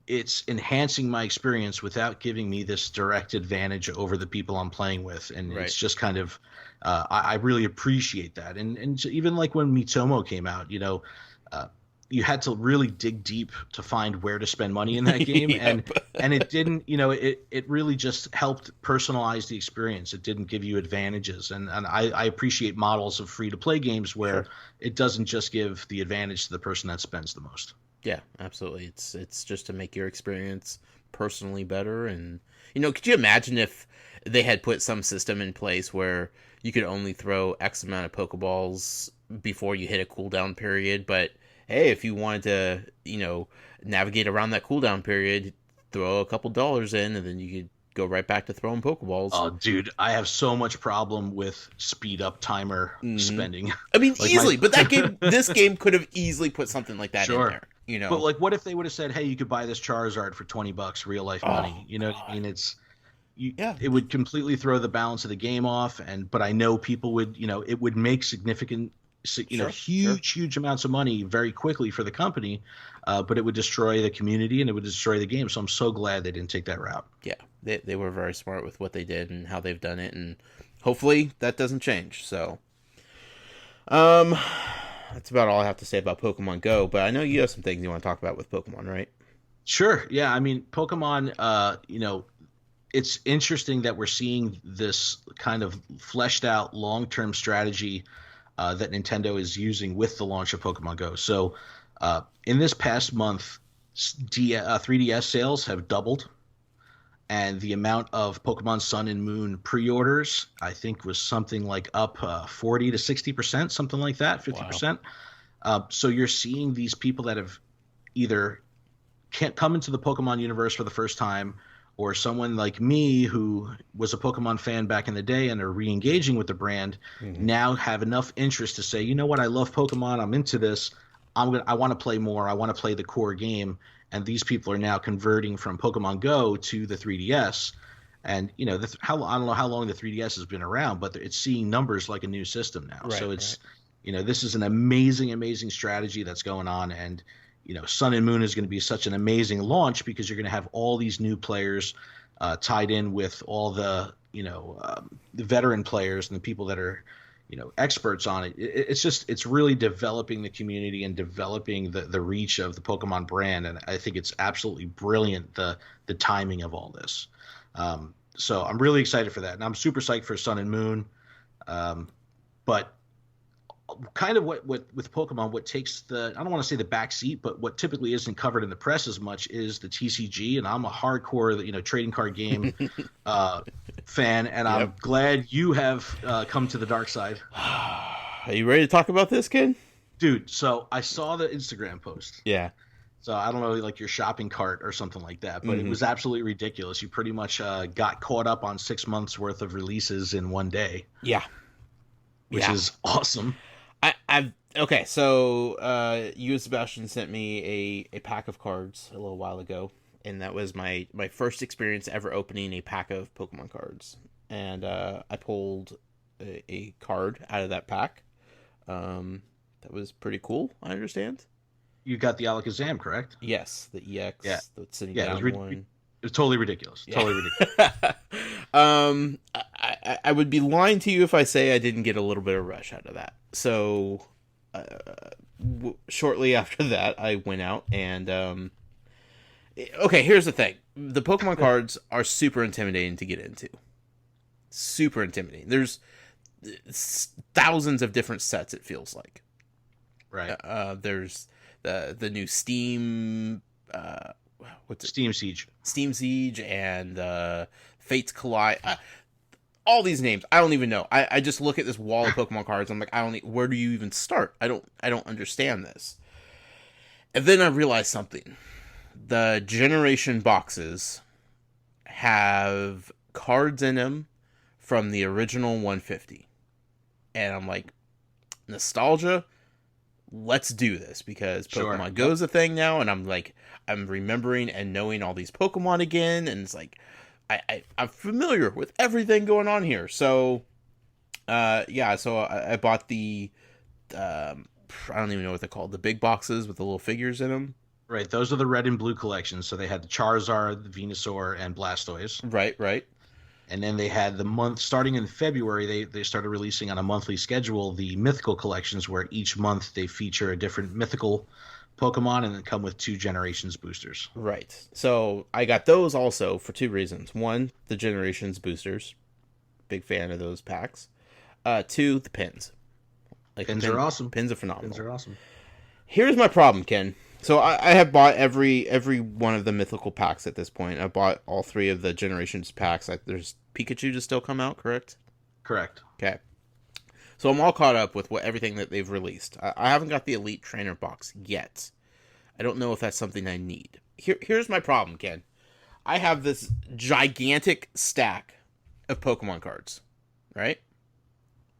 it's enhancing my experience without giving me this direct advantage over the people I'm playing with, and it's just kind of I really appreciate that. And even like when Mitomo came out, you had to really dig deep to find where to spend money in that game. And it didn't, it really just helped personalize the experience. It didn't give you advantages. And I appreciate models of free to play games where it doesn't just give the advantage to the person that spends the most. Yeah, absolutely. It's just to make your experience personally better. And, could you imagine if they had put some system in place where you could only throw X amount of Pokeballs before you hit a cooldown period, but hey, if you wanted to, navigate around that cooldown period, throw a couple dollars in, and then you could go right back to throwing Pokeballs. Oh, dude, I have so much problem with speed up timer spending. I mean, like easily, but this game could have easily put something like that in there. But like, what if they would have said, "Hey, you could buy this Charizard for $20, real life money"? You know what I mean? It would completely throw the balance of the game off. But I know people would, it would make significant. Huge amounts of money very quickly for the company, but it would destroy the community and it would destroy the game. So I'm so glad they didn't take that route. Yeah, they were very smart with what they did and how they've done it, and hopefully that doesn't change. So, that's about all I have to say about Pokemon Go. But I know you have some things you want to talk about with Pokemon, right? Sure. Yeah. I mean, Pokemon. It's interesting that we're seeing this kind of fleshed out long-term strategy that Nintendo is using with the launch of Pokemon Go. So in this past month, 3DS sales have doubled, and the amount of Pokemon Sun and Moon pre-orders, I think, was something like up 40 to 60%, something like that, 50%. Wow. So you're seeing these people that have either can't come into the Pokemon universe for the first time, or someone like me who was a Pokemon fan back in the day and are re-engaging with the brand, now have enough interest to say, you know what, I love Pokemon, I'm into this, I want to play more, I want to play the core game, and these people are now converting from Pokemon Go to the 3DS. And I don't know how long the 3DS has been around, but it's seeing numbers like a new system now. So it's this is an amazing strategy that's going on, and Sun and Moon is going to be such an amazing launch because you're going to have all these new players tied in with all the the veteran players and the people that are experts on it. It's really developing the community and developing the reach of the Pokemon brand, and I think it's absolutely brilliant the timing of all this. So I'm really excited for that, and I'm super psyched for Sun and Moon. But kind of what with Pokemon, what takes I don't want to say the back seat, but what typically isn't covered in the press as much is the TCG, and I'm a hardcore trading card game fan, and I'm glad you have come to the dark side. Are you ready to talk about this, kid? Dude, so I saw the Instagram post. Yeah. So I don't know, like your shopping cart or something like that, but it was absolutely ridiculous. You pretty much got caught up on 6 months worth of releases in one day. Yeah. Which is awesome. Okay, so you and Sebastian sent me a pack of cards a little while ago, and that was my first experience ever opening a pack of Pokemon cards. And I pulled a card out of that pack. That was pretty cool, I understand. You got the Alakazam, correct? Yes, the EX, the sitting down one. It's totally ridiculous. Yeah. Totally ridiculous. I would be lying to you if I say I didn't get a little bit of rush out of that. So, shortly after that, I went out and, okay, here's the thing. The Pokemon cards are super intimidating to get into. Super intimidating. There's thousands of different sets, it feels like. Right. There's the new Steam, what's it? Steam Siege. Steam Siege and Fates Collide. All these names, I don't even know. I just look at this wall of Pokemon cards. I'm like, where do you even start? I don't understand this. And then I realized something. The generation boxes have cards in them from the original 150. And I'm like, nostalgia, let's do this, because Pokemon Go is a thing now, and I'm remembering and knowing all these Pokemon again, and it's like, I'm familiar with everything going on here. So, so I bought the, I don't even know what they're called, the big boxes with the little figures in them. Right, those are the red and blue collections. So they had the Charizard, the Venusaur, and Blastoise. Right. And then they had the month, starting in February, they started releasing on a monthly schedule the mythical collections, where each month they feature a different mythical Pokemon and then come with 2 generations boosters. Right. So I got those also for 2 reasons. 1, the generations boosters. Big fan of those packs. 2, the pins. Pins are awesome. Pins are phenomenal. Pins are awesome. Here's my problem, Ken. So I have bought every one of the mythical packs at this point. I bought all 3 of the generations packs. There's Pikachu to still come out, correct? Correct. Okay. So I'm all caught up with everything that they've released. I haven't got the Elite Trainer box yet. I don't know if that's something I need. Here's my problem, Ken. I have this gigantic stack of Pokemon cards, right?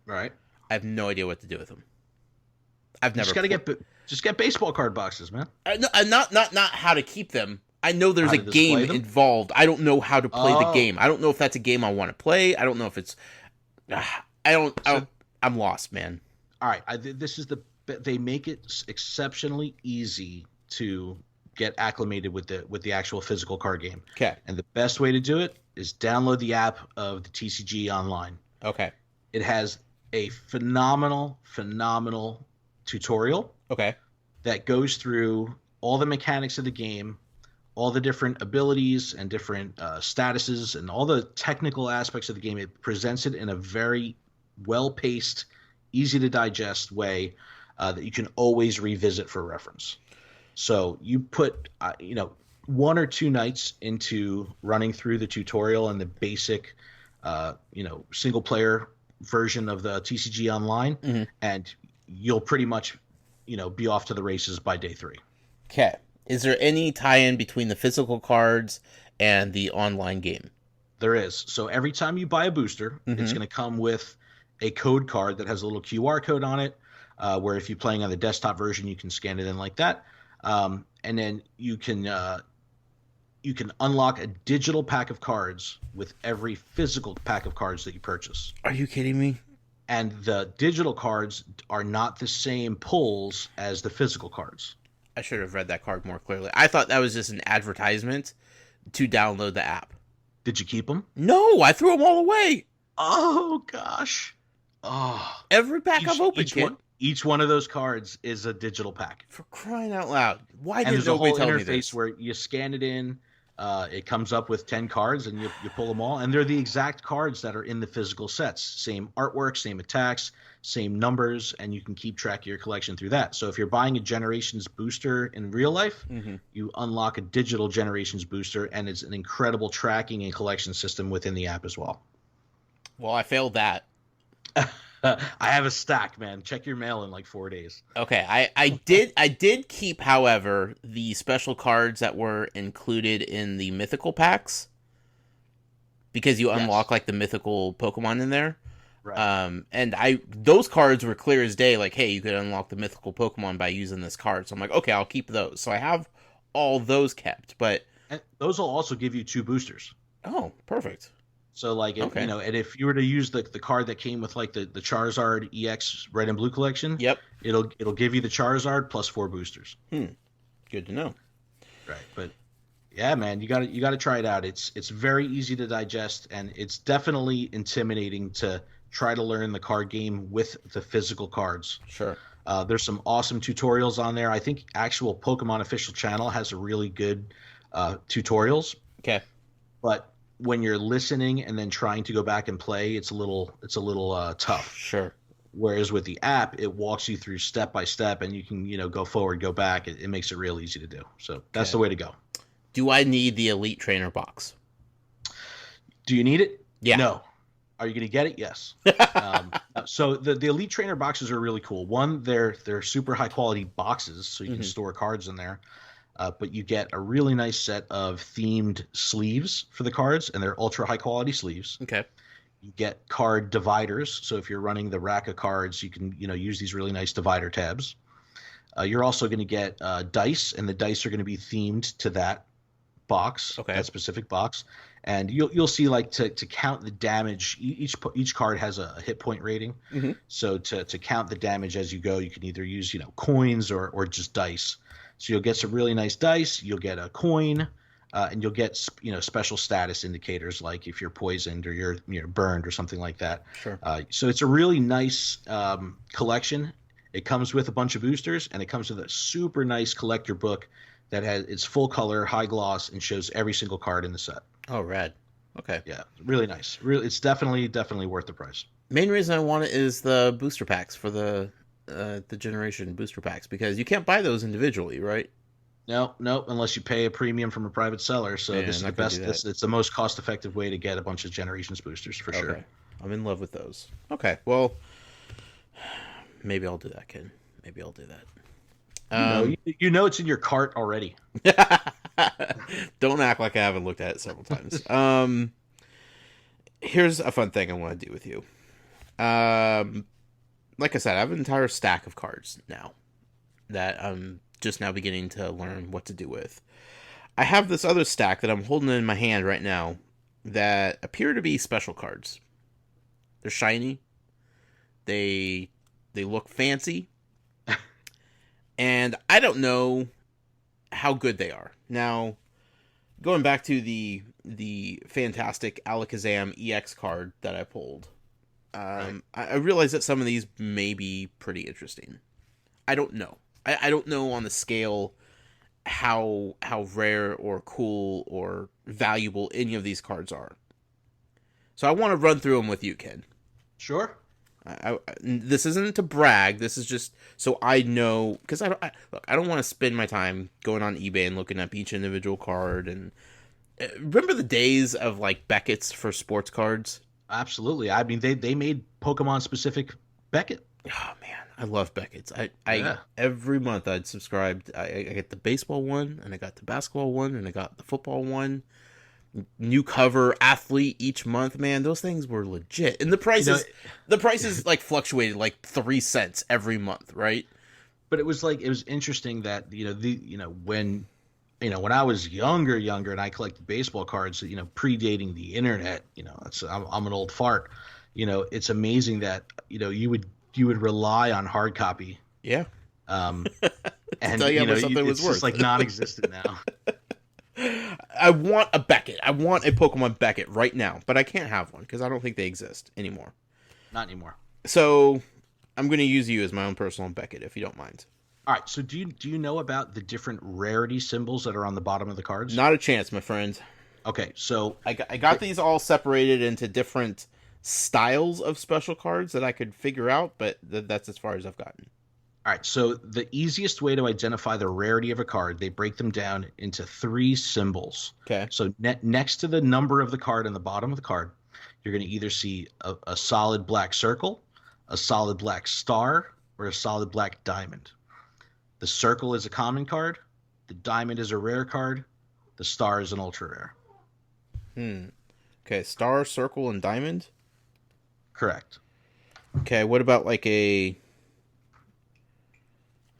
Right. I have no idea what to do with them. I've never. Just get baseball card boxes, man. Not how to keep them. I know there's a game involved. I don't know how to play the game. I don't know if that's a game I want to play. I don't know if it's. I'm lost, man. All right, they make it exceptionally easy to get acclimated with the actual physical card game. Okay. And the best way to do it is download the app of the TCG Online. Okay. It has a phenomenal tutorial. Okay. That goes through all the mechanics of the game, all the different abilities and different statuses, and all the technical aspects of the game. It presents it in a very well-paced, easy-to-digest way that you can always revisit for reference. So you put, 1 or 2 nights into running through the tutorial and the basic, single-player version of the TCG Online, and you'll pretty much be off to the races by day 3. Okay. Is there any tie-in between the physical cards and the online game? There is. So every time you buy a booster, it's going to come with a code card that has a little QR code on it, where if you're playing on the desktop version, you can scan it in like that. And then you can unlock a digital pack of cards with every physical pack of cards that you purchase. Are you kidding me? And the digital cards are not the same pulls as the physical cards. I should have read that card more clearly. I thought that was just an advertisement to download the app. Did you keep them? No, I threw them all away. Oh, gosh. Oh. Every pack I've opened, each one of those cards is a digital pack. For crying out loud. Why didn't nobody tell me this? There's a whole interface where you scan it in. It comes up with 10 cards, and you pull them all. And they're the exact cards that are in the physical sets. Same artwork, same attacks, same numbers, and you can keep track of your collection through that. So if you're buying a Generations booster in real life, you unlock a digital Generations booster, and it's an incredible tracking and collection system within the app as well. Well, I failed that. I have a stack, man. Check your mail in like 4 days. Okay, I did keep, however, the special cards that were included in the mythical packs, because you unlock like the mythical Pokemon in there. Right. And those cards were clear as day. Like, hey, you could unlock the mythical Pokemon by using this card. So I'm like, okay, I'll keep those. So I have all those kept, but and those will also give you 2 boosters. Oh, perfect. So like, and if you were to use the card that came with like the Charizard EX Red and Blue collection, it'll give you the Charizard plus 4 boosters. Good to know. Right, but yeah, man, you got to try it out. It's very easy to digest, and it's definitely intimidating to try to learn the card game with the physical cards. Sure. There's some awesome tutorials on there. I think actual Pokemon official channel has a really good tutorials. Okay. But when you're listening and then trying to go back and play, it's a little tough. Sure. Whereas with the app, it walks you through step by step, and you can go forward, go back. It makes it real easy to do. So that's the way to go. Do I need the Elite Trainer box? Do you need it? Yeah. No. Are you going to get it? Yes. So the Elite Trainer boxes are really cool. One, they're super high quality boxes, so you can store cards in there. But you get a really nice set of themed sleeves for the cards, and they're ultra high quality sleeves. Okay. You get card dividers, so if you're running the rack of cards, you can use these really nice divider tabs. You're also going to get dice, and the dice are going to be themed to that box, that specific box. And you'll see, like, to count the damage, each card has a hit point rating. So to count the damage as you go, you can either use coins or just dice. So you'll get some really nice dice. You'll get a coin, and you'll get special status indicators, like if you're poisoned or you're burned or something like that. Sure. So it's a really nice collection. It comes with a bunch of boosters, and it comes with a super nice collector book that it's full color, high gloss, and shows every single card in the set. Oh, rad. Okay. Yeah, really nice. Really, it's definitely worth the price. Main reason I want it is the booster packs for the generation booster packs, because you can't buy those individually, right? No, unless you pay a premium from a private seller. So this is the best. It's the most cost-effective way to get a bunch of generations boosters for sure. I'm in love with those. Okay, well, maybe I'll do that, kid. Maybe I'll do that. It's in your cart already. Don't act like I haven't looked at it several times. Here's a fun thing I want to do with you. Like I said, I have an entire stack of cards now that I'm just now beginning to learn what to do with. I have this other stack that I'm holding in my hand right now that appear to be special cards. They're shiny. They look fancy. And I don't know how good they are. Now, going back to the fantastic Alakazam EX card that I pulled, I realize that some of these may be pretty interesting. I don't know. I don't know on the scale how rare or cool or valuable any of these cards are. So I want to run through them with you, Ken. Sure. This isn't to brag. This is just so I know, because I don't want to spend my time going on eBay and looking up each individual card. And remember the days of like Beckett's for sports cards? Absolutely. I mean, they made Pokemon specific Beckett. Oh man, I love Beckett's. I every month I'd subscribed. I get the baseball one, and I got the basketball one, and I got the football one. New cover athlete each month, man. Those things were legit, and the prices like fluctuated like 3 cents every month, right? But it was interesting that when I was younger and I collected baseball cards, predating the internet, I'm an old fart. It's amazing that you would rely on hard copy. Yeah. And tell you how much something was it's worth. just like non-existent now. I want a Beckett. I want a Pokemon Beckett right now, but I can't have one because I don't think they exist anymore. Not anymore. So I'm going to use you as my own personal Beckett, if you don't mind. All right. So do you know about the different rarity symbols that are on the bottom of the cards? Not a chance, my friend. Okay. So I got these all separated into different styles of special cards that I could figure out, but that's as far as I've gotten. All right, so the easiest way to identify the rarity of a card, they break them down into 3 symbols. Okay. So next to the number of the card on the bottom of the card, you're going to either see a solid black circle, a solid black star, or a solid black diamond. The circle is a common card, the diamond is a rare card, the star is an ultra rare. Okay, star, circle, and diamond? Correct. Okay, what about like a...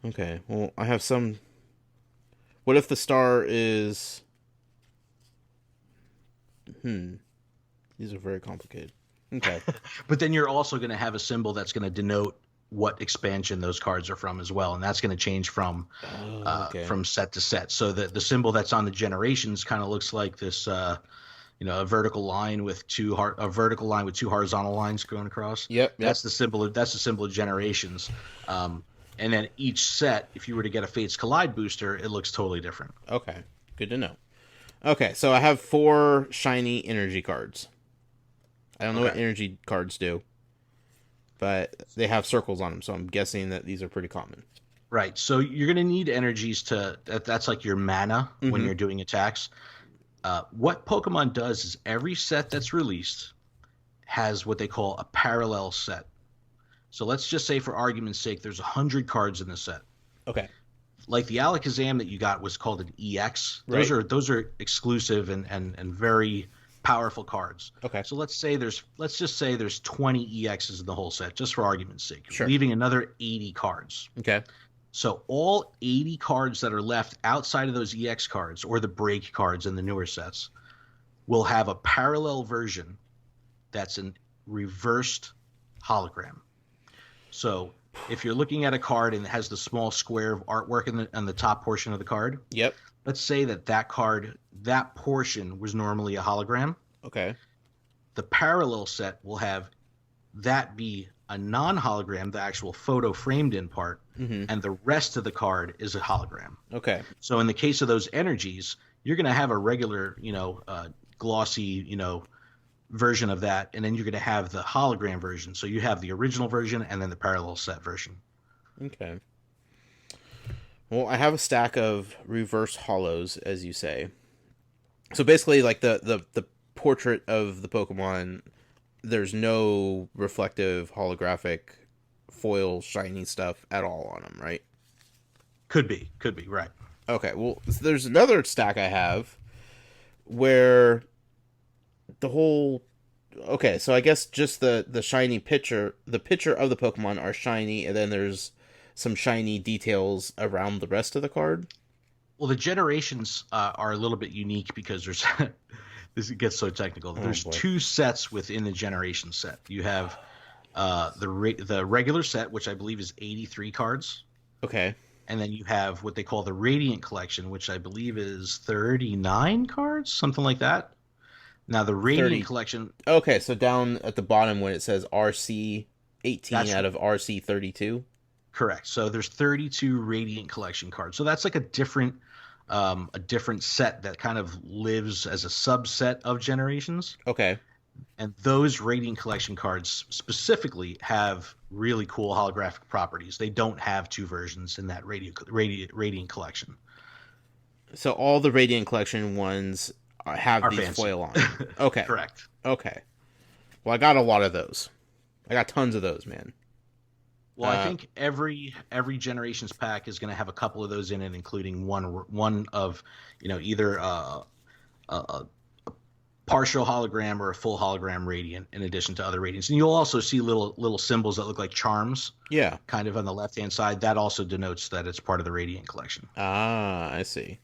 Okay, well, I have some... What if the star is... These are very complicated. Okay. But then you're also going to have a symbol that's going to denote what expansion those cards are from as well, and that's going to change from set to set. So the symbol that's on the generations kind of looks like this, a vertical line with two horizontal lines going across. Yep. That's the symbol of generations. And then each set, if you were to get a Fates Collide booster, it looks totally different. Okay, good to know. Okay, so I have 4 shiny energy cards. I don't know what energy cards do, but they have circles on them, so I'm guessing that these are pretty common. Right. So you're going to need energies that's like your mana when Mm-hmm. you're doing attacks. What Pokemon does is every set that's released has what they call a parallel set. So let's just say, for argument's sake, there's 100 cards in the set. Okay. Like the Alakazam that you got was called an EX. Those Right. are those are exclusive and very powerful cards. Okay. So let's just say there's 20 EXs in the whole set, just for argument's sake, Sure. leaving another 80 cards. Okay. So all 80 cards that are left outside of those EX cards or the break cards in the newer sets will have a parallel version that's an reversed hologram. So if you're looking at a card and it has the small square of artwork on the top portion of the card, Yep. let's say that card, that portion was normally a hologram. Okay. The parallel set will have that be a non-hologram, the actual photo framed in part, Mm-hmm. and the rest of the card is a hologram. Okay. So in the case of those energies, you're going to have a regular, glossy, version of that, and then you're going to have the hologram version. So you have the original version and then the parallel set version. Okay. Well, I have a stack of reverse hollows, as you say. So basically, like the portrait of the Pokemon, there's no reflective holographic foil shiny stuff at all on them, right? Could be, right. Okay. Well, there's another stack I have where the whole okay, so I guess just the shiny picture, the picture of the Pokemon are shiny, and then there's some shiny details around the rest of the card. Well, the generations are a little bit unique because there's this gets so technical. There's boy. two sets within the generation set. You have the regular set, which I believe is 83 cards, Okay. and then you have what they call the Radiant Collection, which I believe is 39 cards, something like that. Now the Radiant 30. Collection, Okay, so down at the bottom when it says RC 18 That's out of RC 32. correct. So there's 32 Radiant Collection cards. So that's like a different set that kind of lives as a subset of generations. Okay. And those Radiant Collection cards specifically have really cool holographic properties. They don't have two versions in that Radiant Collection. So all the Radiant Collection ones have Are these fancy. foil on. Okay. Correct. Okay. Well, I got a lot of those. I got tons of those, man. Well, I think every generations pack is going to have a couple of those in it, including one of either a partial hologram or a full hologram radiant, in addition to other radiants. And you'll also see little symbols that look like charms, Yeah. kind of on the left hand side. That also denotes that it's part of the Radiant Collection. Ah, I see.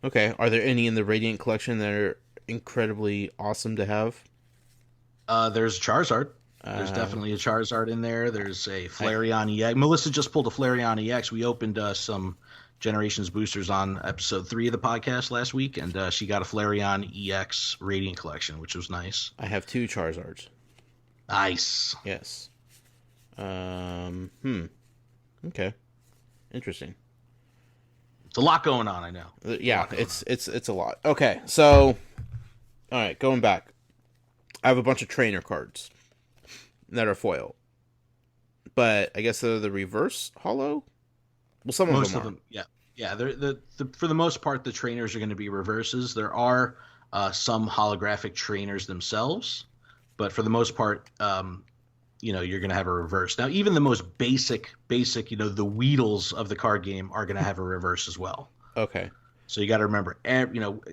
Okay. Are there any in the Radiant Collection that are incredibly awesome to have? There's Charizard. Uh, There's definitely a Charizard in there. There's a Flareon EX. Melissa just pulled a Flareon EX. We opened some Generations boosters on episode 3 of the podcast last week, and she got a Flareon EX Radiant Collection, which was nice. I have 2 Charizards. Nice. Yes. Okay. Interesting. It's a lot going on, I know. Yeah, it's a lot. Okay, so all right, going back. I have a bunch of trainer cards that are foil. But I guess they're the reverse hollow? Well, some Most of of them them, yeah. Yeah, they're for the most part, the trainers are going to be reverses. There are some holographic trainers themselves, but for the most part, you're going to have a reverse. Now, even the most basic, the Weedles of the card game are going to have a reverse as well. are. Okay. So you got to remember,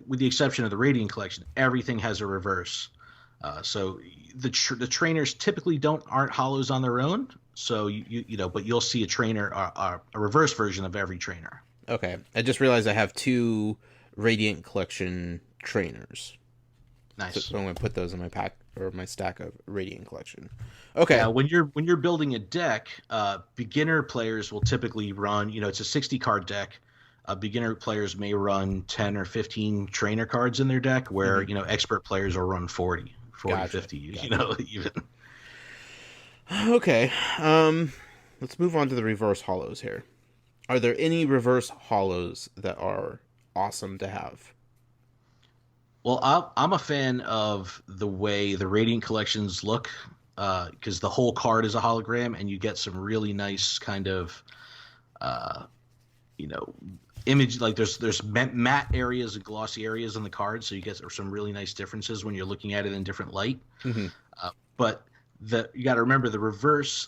with the exception of the Radiant Collection, everything has a reverse. So the trainers typically aren't hollows on their own. So but you'll see a trainer, a reverse version of every trainer. Okay. I just realized I have 2 Radiant Collection trainers. Nice. So I'm going to put those in my pack or my stack of Radiant Collection. Okay. Yeah, when you're building a deck, beginner players will typically run. It's a 60 card deck. Beginner players may run 10 or 15 trainer cards in their deck, where expert players will run 40, Gotcha. 50. Gotcha. Even. Okay. Let's move on to the reverse hollows here. Are there any reverse hollows that are awesome to have? Well, I'm a fan of the way the Radiant Collections look, because the whole card is a hologram, and you get some really nice kind of uh, you know, image, like there's matte areas and glossy areas on the card, so you get some really nice differences when you're looking at it in different light. Mm-hmm. But you got to remember the reverse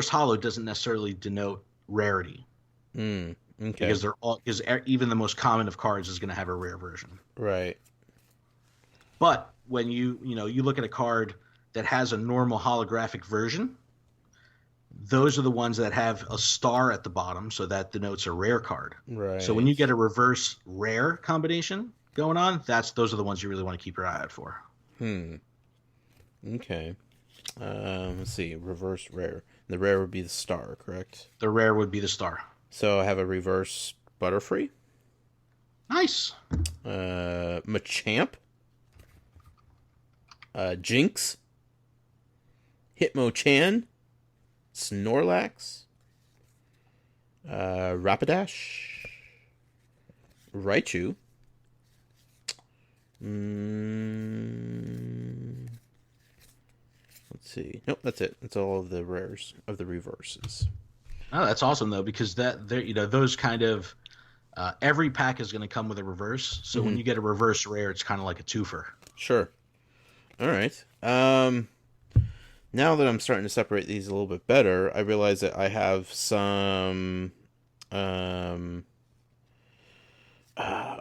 hollow doesn't necessarily denote rarity. Okay. Because even the most common of cards is going to have a rare version. Right. But when you look at a card that has a normal holographic version, those are the ones that have a star at the bottom, so that denotes a rare card. Right. So when you get a reverse rare combination going on, those are the ones you really want to keep your eye out for. Okay. Let's see. Reverse rare. The rare would be the star, correct? The rare would be the star. So I have a reverse Butterfree. Nice. Machamp. Jinx. Hitmonchan. Snorlax. Rapidash. Raichu. Let's see. Nope, that's it. That's all of the rares of the reverses. Oh, that's awesome though, because those kind of every pack is going to come with a reverse. So when you get a reverse rare, it's kind of like a twofer. Sure. All right. Now that I'm starting to separate these a little bit better, I realize that I have some. I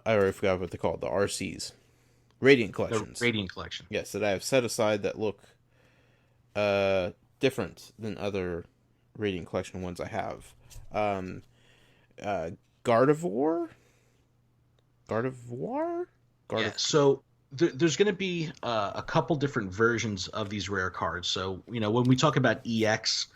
already forgot what they're called. The RCs, Radiant Collections. The Radiant Collection. Yes, that I have set aside that look different than other Radiant Collection ones I have. Gardevoir? Yeah, so there's going to be a couple different versions of these rare cards. So, when we talk about EX,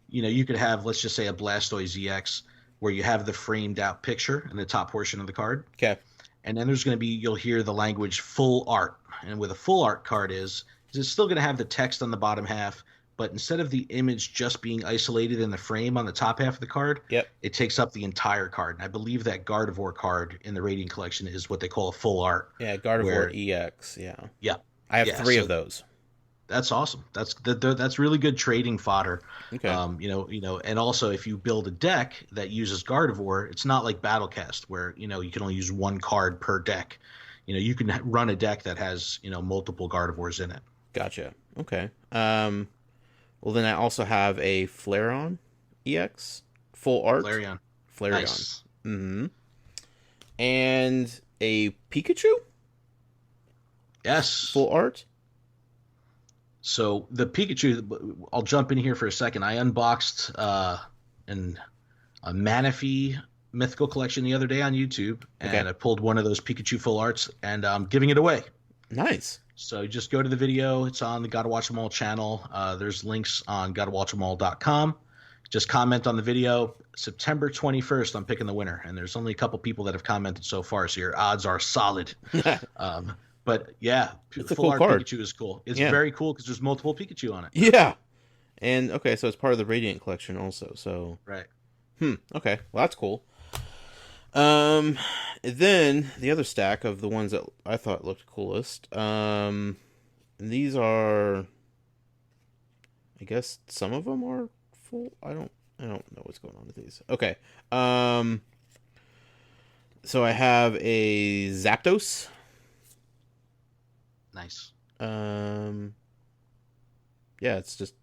you could have, let's just say, a Blastoise EX where you have the framed out picture in the top portion of the card. Okay. And then there's going to be, you'll hear the language full art. And with a full art card is it's still going to have the text on the bottom half, but instead of the image just being isolated in the frame on the top half of the card, it takes up the entire card. And I believe that Gardevoir card in the Radiant Collection is what they call a full art. Yeah, Gardevoir EX, yeah. Yeah. I have three of those. That's awesome. That's really good trading fodder. Okay. And also if you build a deck that uses Gardevoir, it's not like Battlecast where, you can only use one card per deck. You can run a deck that has, multiple Gardevoirs in it. Gotcha. Okay. Well, then I also have a Flareon EX, full art. Flareon. Nice. Mm-hmm. And a Pikachu? Yes. Full art? So the Pikachu, I'll jump in here for a second. I unboxed a Manaphy mythical collection the other day on YouTube, and I pulled one of those Pikachu full arts, and I'm giving it away. Nice. So just go to the video. It's on the Gotta Watch 'Em All channel. There's links on gottawatchemall.com. Just comment on the video. September 21st, I'm picking the winner, and there's only a couple people that have commented so far, so your odds are solid. But yeah, it's full cool art card. Pikachu is cool. It's very cool because there's multiple Pikachu on it. Yeah. And okay, so it's part of the Radiant Collection also. So right. Okay. Well, that's cool. Then the other stack of the ones that I thought looked coolest. These are, I guess some of them are full. I don't know what's going on with these. Okay. So I have a Zapdos. Nice. Yeah, it's just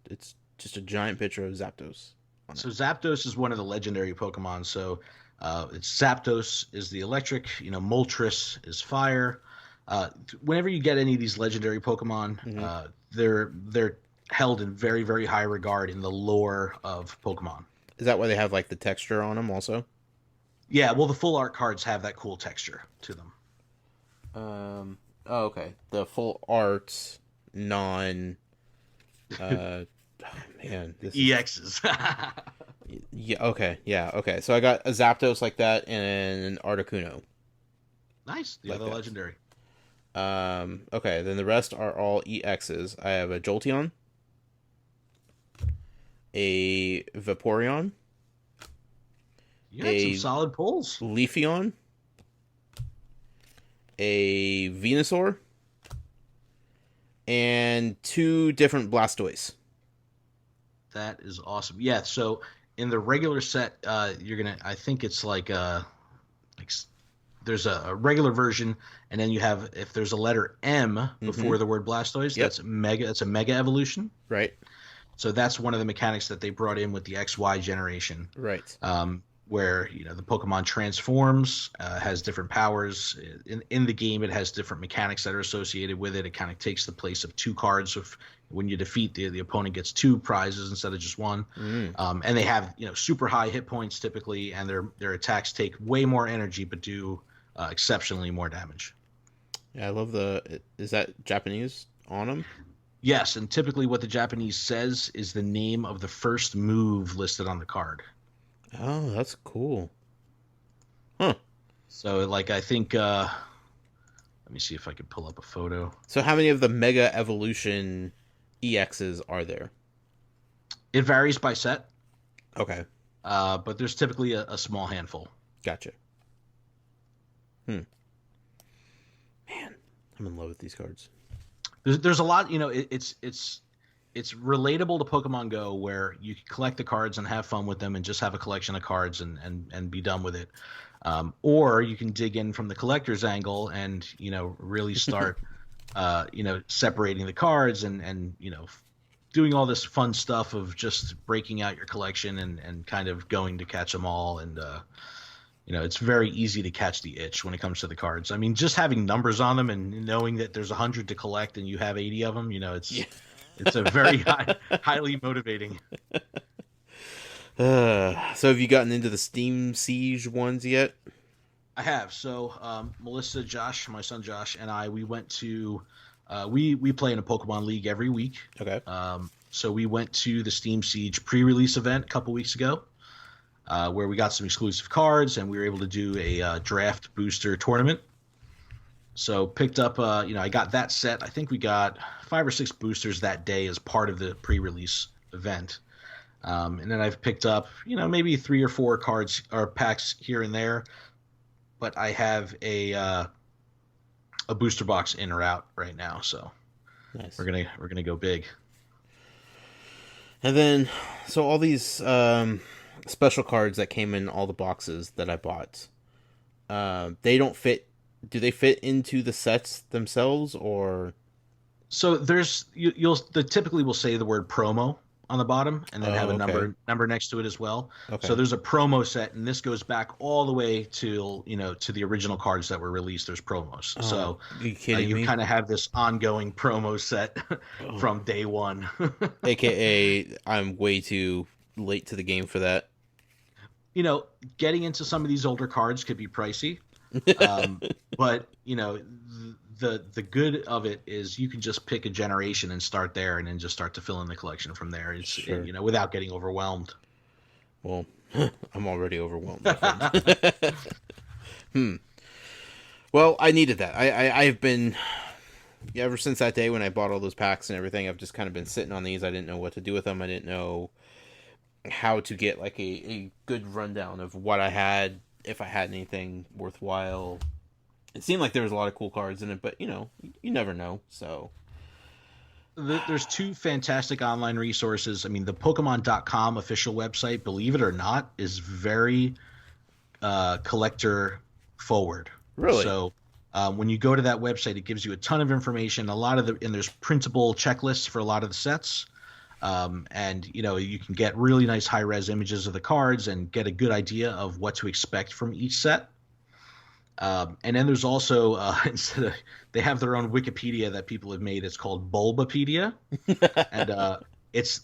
a giant picture of Zapdos. So Zapdos is one of the legendary Pokemon. So it's Zapdos is the electric. Moltres is fire. Whenever you get any of these legendary Pokemon, they're held in very, very high regard in the lore of Pokemon. Is that why they have like the texture on them also? Yeah, well, the full art cards have that cool texture to them. Oh, okay. The full art non man, this EXs. Yeah, okay. Yeah, okay. So I got a Zapdos like that and an Articuno. Nice. The like other that. legendary. Okay, then the rest are all EXs. I have a Jolteon, a Vaporeon, You had some solid pulls. Leafeon, a Venusaur, and 2 different Blastoise. That is awesome. Yeah, so in the regular set, you're gonna. I think it's like there's a regular version, and then you have if there's a letter M Mm-hmm. before the word Blastoise, Yep. that's mega. That's a mega evolution. Right. So that's one of the mechanics that they brought in with the XY generation, Right. where the Pokemon transforms, has different powers. In the game, it has different mechanics that are associated with it. It kind of takes the place of two cards. If when you defeat the opponent gets two prizes instead of just one, Mm. and they have super high hit points typically, and their attacks take way more energy but do exceptionally more damage. Yeah, I love is that Japanese on them? Yes, and typically what the Japanese says is the name of the first move listed on the card. Oh, that's cool. Huh. So, like, I think, let me see if I can pull up a photo. So how many of the Mega Evolution EXs are there? It varies by set, Okay. but there's typically a small handful. Gotcha. Man, I'm in love with these cards. There's a lot, it's relatable to Pokemon Go where you can collect the cards and have fun with them and just have a collection of cards and be done with it. Or you can dig in from the collector's angle and really start separating the cards and doing all this fun stuff of just breaking out your collection and kind of going to catch them all. And it's very easy to catch the itch when it comes to the cards. I mean, just having numbers on them and knowing that there's 100 to collect and you have 80 of them, it's a very highly motivating. So have you gotten into the Steam Siege ones yet? I have. So Melissa, Josh, my son Josh, and I, we went to we play in a Pokemon League every week. Okay. So we went to the Steam Siege pre-release event a couple weeks ago, where we got some exclusive cards and we were able to do a draft booster tournament. So picked up, I got that set. I think we got 5 or 6 boosters that day as part of the pre-release event. And then I've picked up, maybe 3 or 4 cards or packs here and there. But I have a booster box in or out right now, so Nice. we're gonna go big. And then, so all these special cards that came in all the boxes that I bought, they don't fit. Do they fit into the sets themselves, or? So there's typically will say the word promo on the bottom and then have a number next to it as well. Okay. So there's a promo set, and this goes back all the way to the original cards that were released. There's promos. So are you kidding me? You kind of have this ongoing promo set from day one. AKA, I'm way too late to the game for that. Getting into some of these older cards could be pricey. But the good of it is you can just pick a generation and start there and then just start to fill in the collection from there. It's Sure. Without getting overwhelmed. Well, I'm already overwhelmed, my friend. Well, I needed that. I've been ever since that day when I bought all those packs and everything, I've just kind of been sitting on these. I didn't know what to do with them. I didn't know how to get like a good rundown of what I had, if I had anything worthwhile. It seemed like there was a lot of cool cards in it, but you never know. So There's 2 fantastic online resources. I mean, the Pokemon.com official website, believe it or not, is very collector forward. really, So when you go to that website, it gives you a ton of information. And there's printable checklists for a lot of the sets. And you can get really nice high res images of the cards and get a good idea of what to expect from each set. And then there's also they have their own Wikipedia that people have made. It's called Bulbapedia, and it's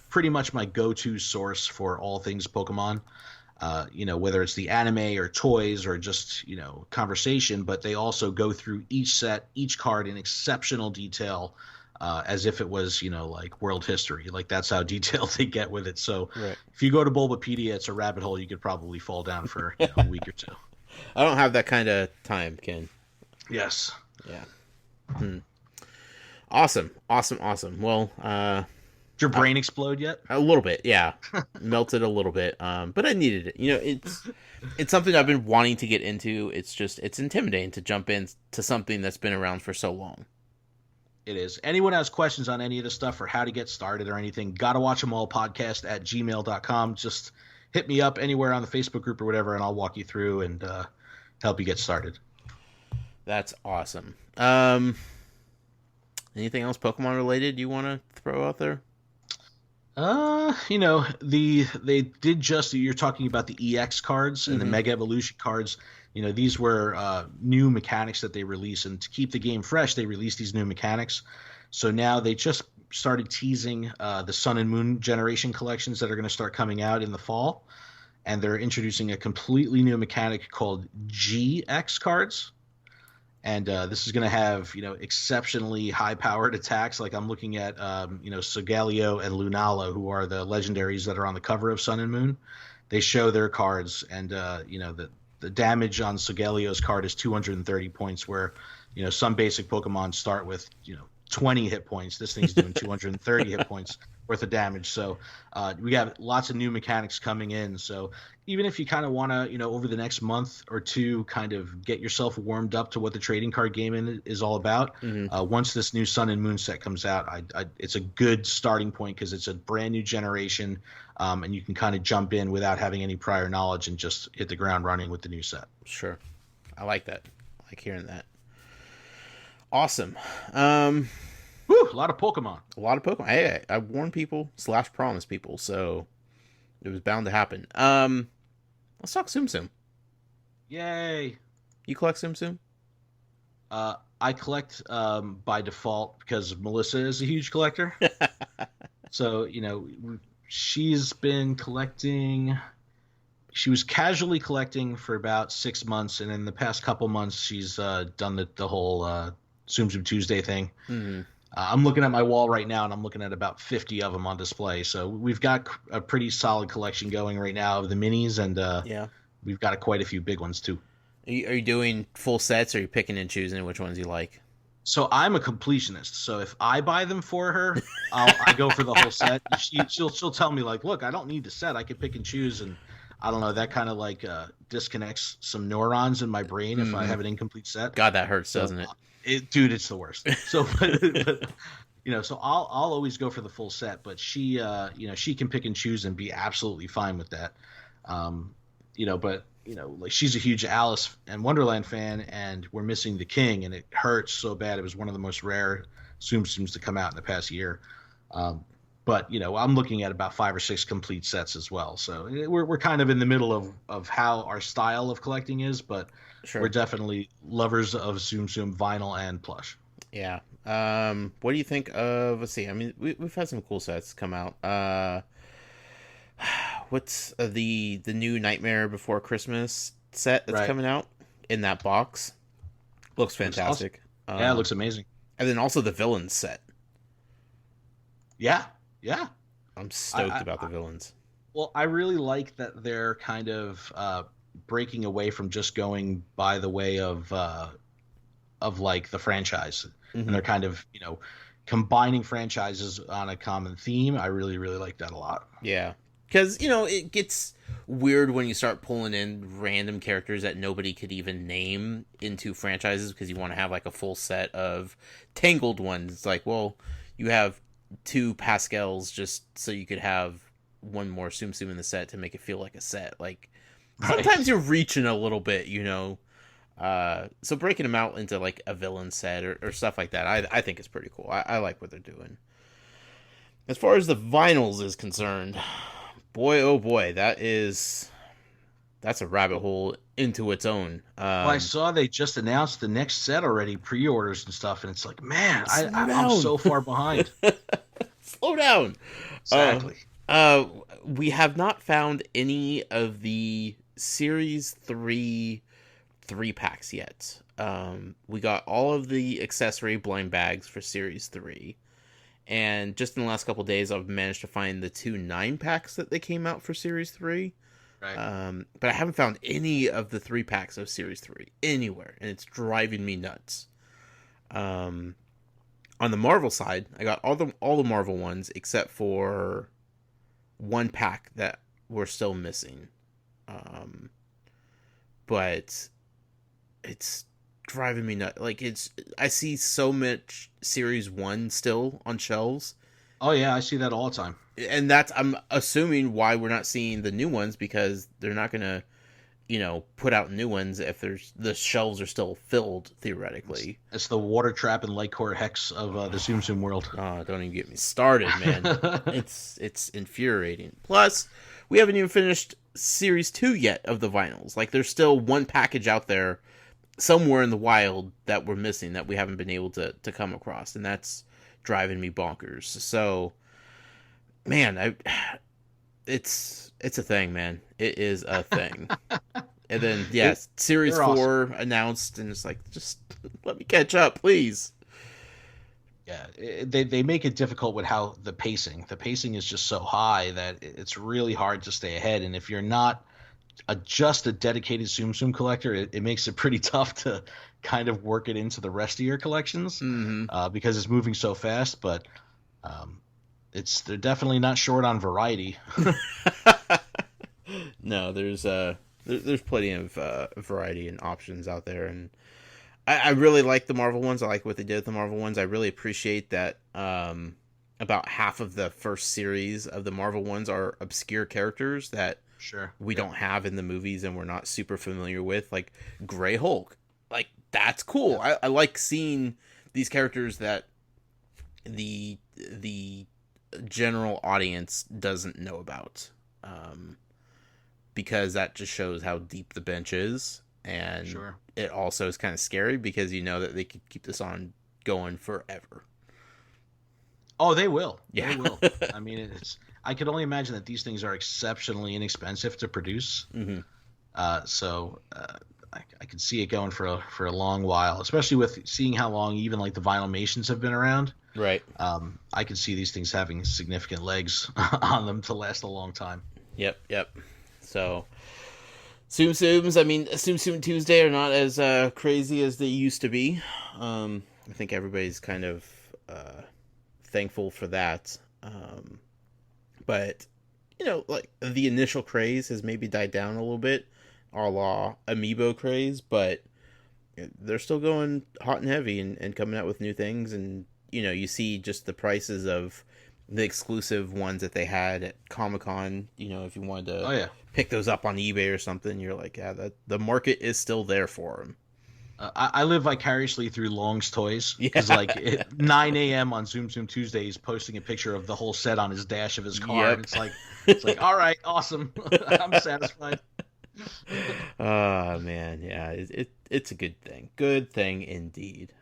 pretty much my go-to source for all things Pokemon. Whether it's the anime or toys or just conversation, but they also go through each set, each card in exceptional detail. As if it was, like world history. Like that's how detailed they get with it. So right. if you go to Bulbapedia, it's a rabbit hole you could probably fall down for a week or 2. I don't have that kind of time, Ken. Yes. Yeah. Awesome. Well, did your brain explode yet? a little bit, yeah. Melted a little bit. But I needed it. It's something I've been wanting to get into. It's intimidating to jump into something that's been around for so long. It is. Anyone has questions on any of this stuff or how to get started or anything, gotta watch them all podcast at gmail.com. Just hit me up anywhere on the Facebook group or whatever, and I'll walk you through and help you get started. That's awesome. Anything else Pokemon related you want to throw out there? They did just, you're talking about the EX cards and the Mega Evolution cards. These were new mechanics that they released, and to keep the game fresh, they released these new mechanics. So now they just started teasing the Sun and Moon generation collections that are going to start coming out in the fall, and they're introducing a completely new mechanic called GX cards. And this is going to have, exceptionally high-powered attacks. Like I'm looking at, Solgaleo and Lunala, who are the legendaries that are on the cover of Sun and Moon. They show their cards, and the damage on Solgaleo's card is 230 points, where some basic Pokemon start with 20 hit points. This thing's doing 230 hit points worth of damage. So we have lots of new mechanics coming in. So even if you kind of want to, over the next month or two, kind of get yourself warmed up to what the trading card game is all about, once this new Sun and Moon set comes out, it's a good starting point because it's a brand new generation, and you can kind of jump in without having any prior knowledge and just hit the ground running with the new set. Sure. I like that. I like hearing that. Awesome. Whew, a lot of Pokemon. A lot of Pokemon. Hey, I warned people / promised people, so it was bound to happen. Let's talk Tsum Tsum. Yay. You collect Tsum Tsum? I collect by default because Melissa is a huge collector. So, she's been collecting. She was casually collecting for about 6 months, and in the past couple months, she's done the whole Tsum Tsum Tuesday thing. Mm-hmm. I'm looking at my wall right now, and I'm looking at about 50 of them on display. So we've got a pretty solid collection going right now of the minis, and we've got quite a few big ones too. Are you doing full sets, or are you picking and choosing which ones you like? So I'm a completionist. So if I buy them for her, I go for the whole set. She'll tell me like, look, I don't need the set. I can pick and choose, and I don't know. That kind of like disconnects some neurons in my brain if I have an incomplete set. God, that hurts, doesn't it? Dude, it's the worst. So, but, so I'll always go for the full set. But she, she can pick and choose and be absolutely fine with that. But like she's a huge Alice and Wonderland fan, and we're missing the King, and it hurts so bad. It was one of the most rare Tsum Tsums to come out in the past year. But I'm looking at about 5 or 6 complete sets as well. So we're kind of in the middle of how our style of collecting is, but we're definitely lovers of Tsum Tsum vinyl and plush. Yeah. What do you think of? Let's see. I mean, we've had some cool sets come out. What's the new Nightmare Before Christmas set that's coming out in that box? Looks fantastic. Awesome. Yeah, it looks amazing. And then also the villains set. Yeah. I'm stoked about the villains. Well, I really like that they're kind of breaking away from just going by the way of like the franchise, and they're kind of combining franchises on a common theme. I really, really like that a lot. Yeah, because it gets weird when you start pulling in random characters that nobody could even name into franchises because you want to have like a full set of Tangled ones. It's like, well, you have 2 Pascals just so you could have one more Tsum Tsum in the set to make it feel like a set. Like sometimes you're reaching a little bit, so breaking them out into like a villain set or stuff like that, I think is pretty cool. I like what they're doing. As far as the vinyls is concerned, boy oh boy, that's a rabbit hole into its own. Well, I saw they just announced the next set already, pre-orders and stuff, and it's like, man, I'm so far behind. Slow down. Exactly. We have not found any of the Series 3 3-packs yet. We got all of the accessory blind bags for Series 3. And just in the last couple days, I've managed to find the 2 9-packs that they came out for Series 3. Right. But I haven't found any of the 3-packs of Series 3 anywhere, and it's driving me nuts. On the Marvel side, I got all the Marvel ones except for 1 pack that we're still missing. But it's driving me nuts. Like, I see so much Series 1 still on shelves. Oh yeah, I see that all the time. And I'm assuming why we're not seeing the new ones, because they're not going to, put out new ones if the shelves are still filled, theoretically. It's the water trap and light core hex of the Zoom Zoom world. Oh, don't even get me started, man. It's infuriating. Plus, we haven't even finished Series 2 yet of the vinyls. Like, there's still one package out there somewhere in the wild that we're missing, that we haven't been able to come across, and that's driving me bonkers. So, man, it's a thing, man. It is a thing. And then, yes, Series 4 awesome. Announced, and it's like, just let me catch up, please. Yeah, they make it difficult with how the pacing is just so high that it's really hard to stay ahead. And if you're not just a dedicated Tsum Tsum collector, it makes it pretty tough to kind of work it into the rest of your collections, because it's moving so fast. But they're definitely not short on variety. No, there's plenty of variety and options out there, and I really like the Marvel ones. I like what they did with the Marvel ones. I really appreciate that about half of the first series of the Marvel ones are obscure characters that we don't have in the movies and we're not super familiar with, like Grey Hulk. Like, that's cool. Yeah. I like seeing these characters that the general audience doesn't know about, because that just shows how deep the bench is. And it also is kind of scary because you know that they could keep this on going forever. Oh, they will. Yeah. They will. I mean, I could only imagine that these things are exceptionally inexpensive to produce. Mm-hmm. I could see it going for a long while, especially with seeing how long even like the Vinylmations have been around. Right. I could see these things having significant legs on them to last a long time. Yep. So, Tsum Tsums, I mean, Tsum Tsum Tuesday are not as crazy as they used to be. I think everybody's kind of thankful for that. But, like, the initial craze has maybe died down a little bit, a la Amiibo craze, but they're still going hot and heavy and coming out with new things. And, you see just the prices of the exclusive ones that they had at Comic-Con, if you wanted to pick those up on eBay or something, you're like, yeah, the market is still there for them. I live vicariously through Long's Toys, because like at 9 a.m. on Zoom Zoom Tuesday, he's posting a picture of the whole set on his dash of his car. Yep. And it's like, all right, awesome. I'm satisfied. Oh man, yeah, it's a good thing indeed.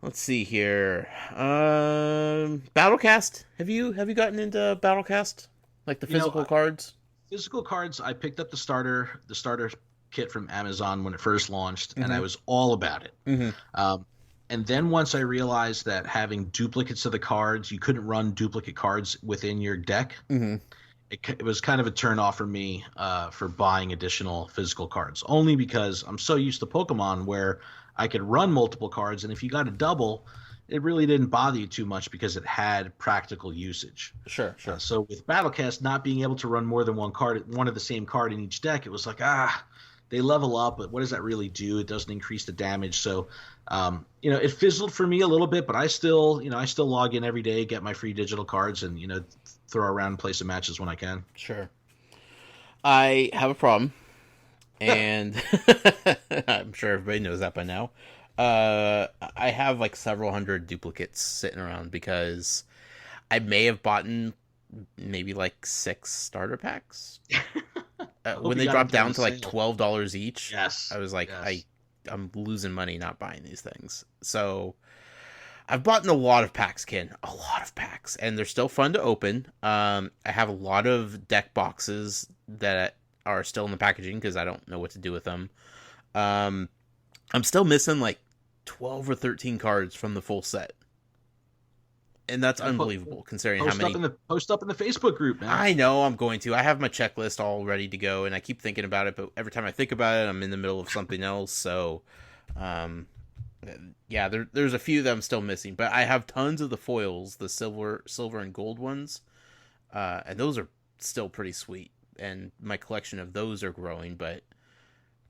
Let's see here. Battlecast. Have you gotten into Battlecast? Like the physical cards? Physical cards. I picked up the starter kit from Amazon when it first launched, and I was all about it. Mm-hmm. And then once I realized that having duplicates of the cards, you couldn't run duplicate cards within your deck. Mm-hmm. It was kind of a turn off for me for buying additional physical cards, only because I'm so used to Pokemon where I could run multiple cards, and if you got a double, it really didn't bother you too much because it had practical usage. Sure. So with Battlecast not being able to run more than one of the same card in each deck, it was like, they level up, but what does that really do? It doesn't increase the damage. So, it fizzled for me a little bit, but I still log in every day, get my free digital cards, and, throw around and play some matches when I can. Sure. I have a problem, and I'm sure everybody knows that by now. I have like several hundred duplicates sitting around because I may have bought maybe like 6 starter packs. When they dropped down to like $12 each, yes, I was like, I'm losing money not buying these things. So I've bought a lot of packs, Ken. A lot of packs. And they're still fun to open. I have a lot of deck boxes that are still in the packaging because I don't know what to do with them. I'm still missing like 12 or 13 cards from the full set. And that's unbelievable considering how many... Post up in the Facebook group, man. I know, I'm going to. I have my checklist all ready to go, and I keep thinking about it, but every time I think about it, I'm in the middle of something else. So, yeah, there's a few that I'm still missing. But I have tons of the foils, the silver and gold ones, and those are still pretty sweet. And my collection of those are growing, but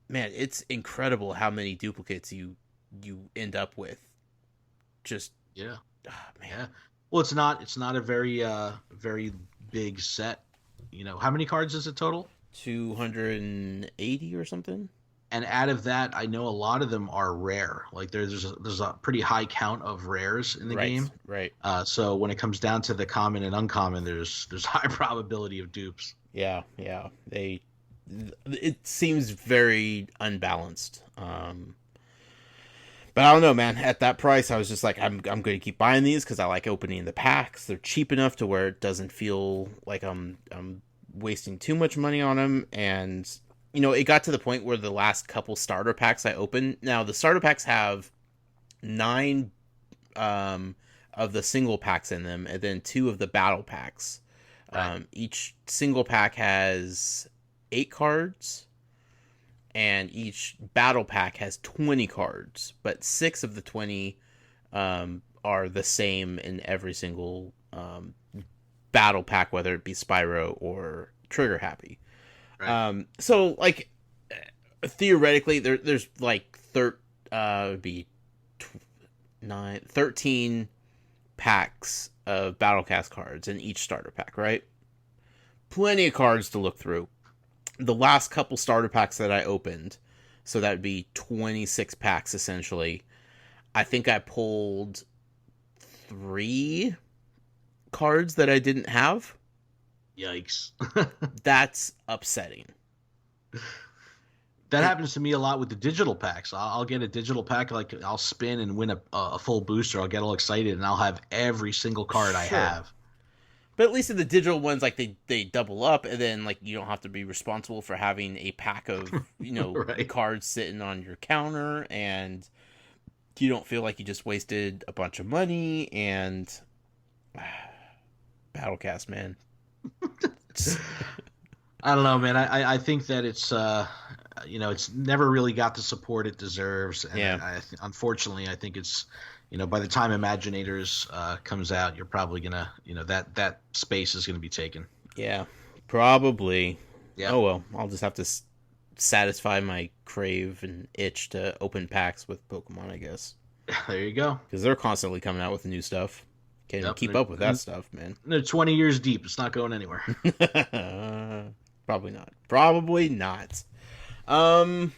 man, it's incredible how many duplicates you end up with. Just Yeah. man, Yeah. Well, it's not a very big set. How many cards is it total? 280 or something. And out of that, I know a lot of them are rare. Like there's a pretty high count of rares in the Right, game. right. So when it comes down to the common and uncommon, there's high probability of dupes. Yeah, yeah. It seems very unbalanced. But I don't know, man. At that price, I was just like, I'm going to keep buying these because I like opening the packs. They're cheap enough to where it doesn't feel like I'm wasting too much money on them. And it got to the point where the last couple starter packs I opened. Now the starter packs have 9 of the single packs in them, and then 2 of the battle packs. Right. Each single pack has 8 cards, and each battle pack has 20 cards, but 6 of the 20 are the same in every single battle pack, whether it be Spyro or Trigger Happy. Right. So like theoretically, there's like would be 13 packs of Battlecast cards in each starter pack, right? Plenty of cards to look through. The last couple starter packs that I opened, so that would be 26 packs essentially. I think I pulled 3 cards that I didn't have. Yikes. That's upsetting. That happens to me a lot with the digital packs. I'll get a digital pack, like I'll spin and win a full booster. I'll get all excited and I'll have every single card I Sure. have. But at least in the digital ones, like they double up, and then like you don't have to be responsible for having a pack of Right. cards sitting on your counter, and you don't feel like you just wasted a bunch of money. And Battlecast, man. I don't know, man. I think that it's never really got the support it deserves. And Yeah. unfortunately, I think it's, by the time Imaginators comes out, you're probably gonna, that space is gonna be taken. Yeah, probably. Yeah. Oh well, I'll just have to satisfy my crave and itch to open packs with Pokemon, I guess, There you go. because they're constantly coming out with new stuff. Can't even Yep. keep up with that stuff, man. They're 20 years deep. It's not going anywhere. Probably not. Probably not. Um,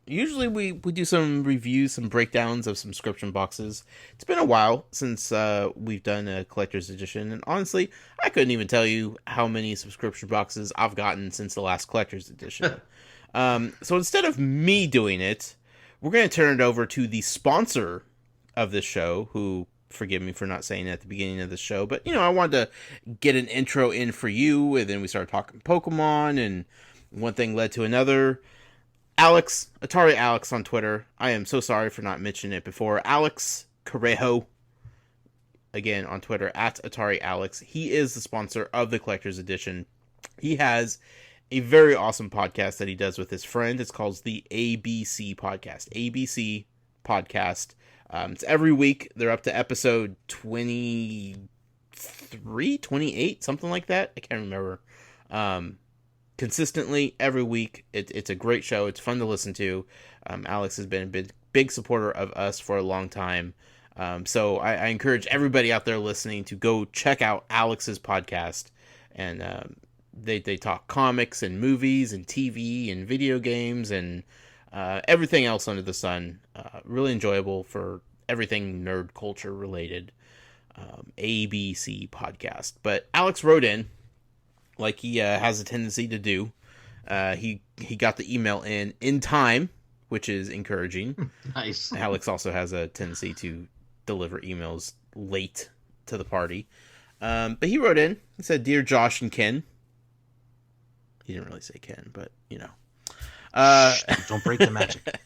Usually we do some reviews, some breakdowns of subscription boxes. It's been a while since we've done a collector's edition, and honestly, I couldn't even tell you how many subscription boxes I've gotten since the last collector's edition. So instead of me doing it, we're going to turn it over to the sponsor of this show, who, forgive me for not saying it at the beginning of the show, but I wanted to get an intro in for you, and then we started talking Pokemon, and one thing led to another. Alex, Atari Alex on Twitter. I am so sorry for not mentioning it before. Alex Correjo, again on Twitter, at Atari Alex. He is the sponsor of the Collector's Edition. He has a very awesome podcast that he does with his friend. It's called the ABC Podcast. ABC Podcast. It's every week. They're up to episode 23, 28, something like that. I can't remember. Consistently every week. It's a great show. It's fun to listen to. Alex has been a big supporter of us for a long time. So I encourage everybody out there listening to go check out Alex's podcast. And they talk comics and movies and TV and video games and everything else under the sun. Really enjoyable for everything nerd culture related. ABC Podcast. But Alex wrote in, like he has a tendency to do. He got the email in time, which is encouraging. Nice. Alex also has a tendency to deliver emails late to the party. But he wrote in. He said, "Dear Josh and Ken." He didn't really say Ken, but Don't break the magic.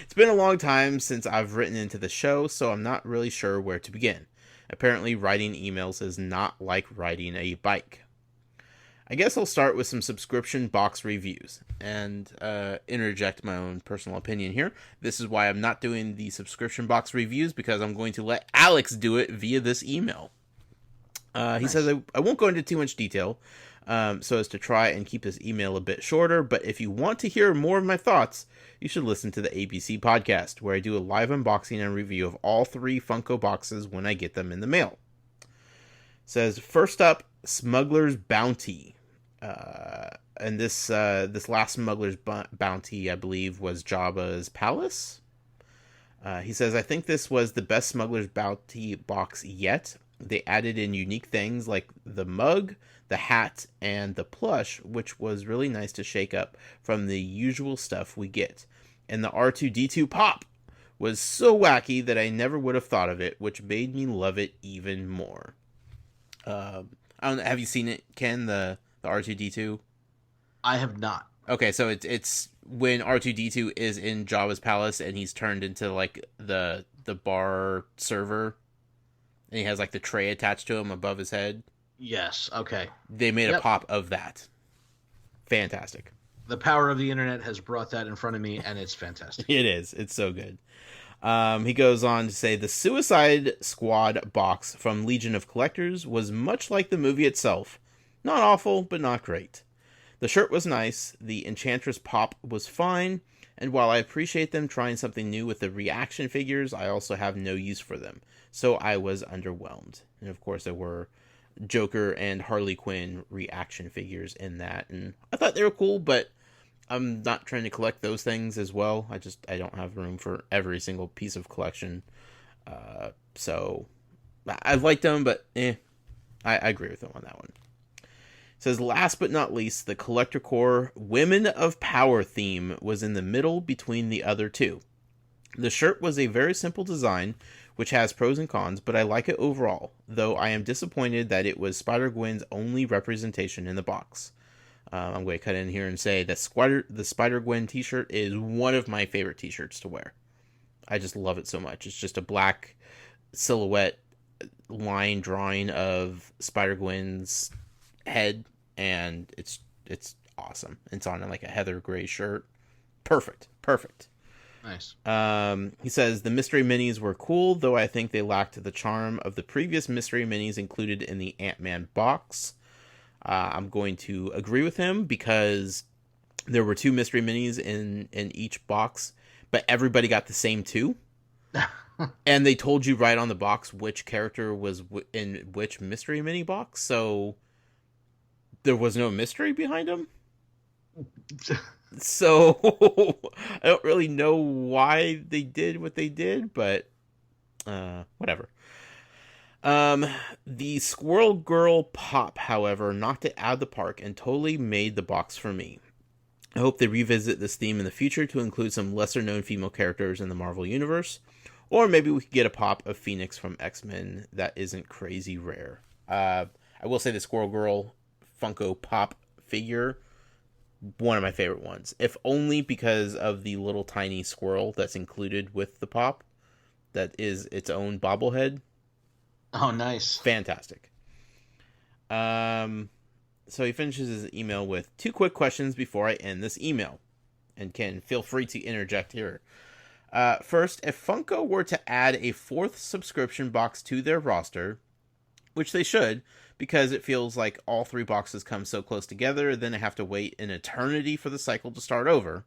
It's been a long time since I've written into the show, so I'm not really sure where to begin. Apparently, writing emails is not like riding a bike. I guess I'll start with some subscription box reviews and interject my own personal opinion here. This is why I'm not doing the subscription box reviews, because I'm going to let Alex do it via this email. He says, I won't go into too much detail, so as to try and keep this email a bit shorter. But if you want to hear more of my thoughts, you should listen to the ABC podcast, where I do a live unboxing and review of all 3 Funko boxes when I get them in the mail. It says, first up, Smuggler's Bounty. And this last Smuggler's Bounty, I believe, was Jabba's Palace. He says, I think this was the best Smuggler's Bounty box yet. They added in unique things like the mug, the hat, and the plush, which was really nice to shake up from the usual stuff we get. And the R2-D2 pop was so wacky that I never would have thought of it, which made me love it even more. I don't know, have you seen it, Ken, the R2-D2? I have not. Okay, so it's when R2-D2 is in Jabba's palace and he's turned into like the bar server, and he has like the tray attached to him above his head. Yes. Okay. They made a pop of that. Fantastic. The power of the internet has brought that in front of me, and it's fantastic. It is. It's so good. He goes on to say the Suicide Squad box from Legion of Collectors was much like the movie itself. Not awful, but not great. The shirt was nice, the Enchantress pop was fine, and while I appreciate them trying something new with the reaction figures, I also have no use for them, so I was underwhelmed. And of course there were Joker and Harley Quinn reaction figures in that, and I thought they were cool, but I'm not trying to collect those things as well. I don't have room for every single piece of collection. So I liked them, but I agree with them on that one. It says, last but not least, the Collector Core Women of Power theme was in the middle between the other 2. The shirt was a very simple design, which has pros and cons, but I like it overall, though I am disappointed that it was Spider-Gwen's only representation in the box. I'm going to cut in here and say that the Spider-Gwen t-shirt is one of my favorite t-shirts to wear. I just love it so much. It's just a black silhouette line drawing of Spider-Gwen's head, and it's awesome. It's on like a heather gray shirt. Perfect. Nice. He says the mystery minis were cool, though I think they lacked the charm of the previous mystery minis included in the Ant-Man box. I'm going to agree with him because there were 2 mystery minis in each box, but everybody got the same 2. And they told you right on the box which character was in which mystery mini box, so there was no mystery behind them. So I don't really know why they did what they did, but whatever. The Squirrel Girl pop, however, knocked it out of the park and totally made the box for me. I hope they revisit this theme in the future to include some lesser-known female characters in the Marvel Universe. Or maybe we could get a pop of Phoenix from X-Men that isn't crazy rare. I will say the Squirrel Girl Funko Pop figure, one of my favorite ones. If only because of the little tiny squirrel that's included with the pop. That is its own bobblehead. Oh, nice. Fantastic. So he finishes his email with 2 quick questions before I end this email. And Ken, feel free to interject here. First, if Funko were to add a 4th subscription box to their roster, which they should, because it feels like all 3 boxes come so close together, then I have to wait an eternity for the cycle to start over,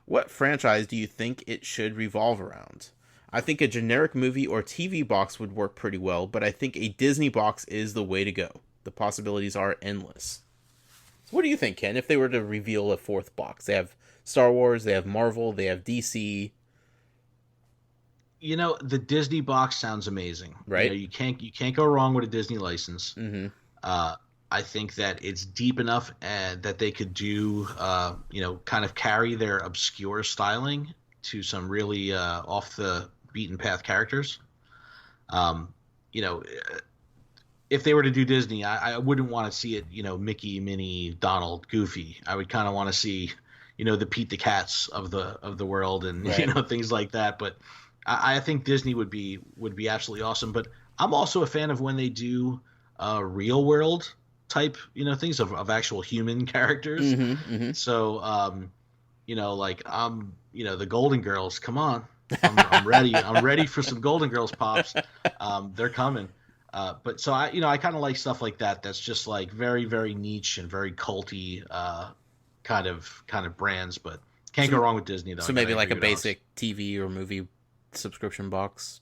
what franchise do you think it should revolve around? I think a generic movie or TV box would work pretty well, but I think a Disney box is the way to go. The possibilities are endless. So what do you think, Ken, if they were to reveal a 4th box? They have Star Wars, they have Marvel, they have DC. You know, the Disney box sounds amazing. Right. You can't go wrong with a Disney license. Mm-hmm. I think that it's deep enough that they could do, kind of carry their obscure styling to some really off the beaten path characters. If they were to do Disney, I wouldn't want to see it, Mickey, Minnie, Donald, Goofy. I would kind of want to see, the Pete the Cats of the world and right. Things like that. But I think Disney would be absolutely awesome. But I'm also a fan of when they do real world type things of actual human characters. Mm-hmm, mm-hmm. So the Golden Girls. Come on, I'm ready. I'm ready for some Golden Girls pops. They're coming. But so I kind of like stuff like that. That's just like very, very niche and very culty, kind of brands. But can't go So, wrong with Disney though. so I gotta maybe like agree a with Alex. basic TV or movie subscription box.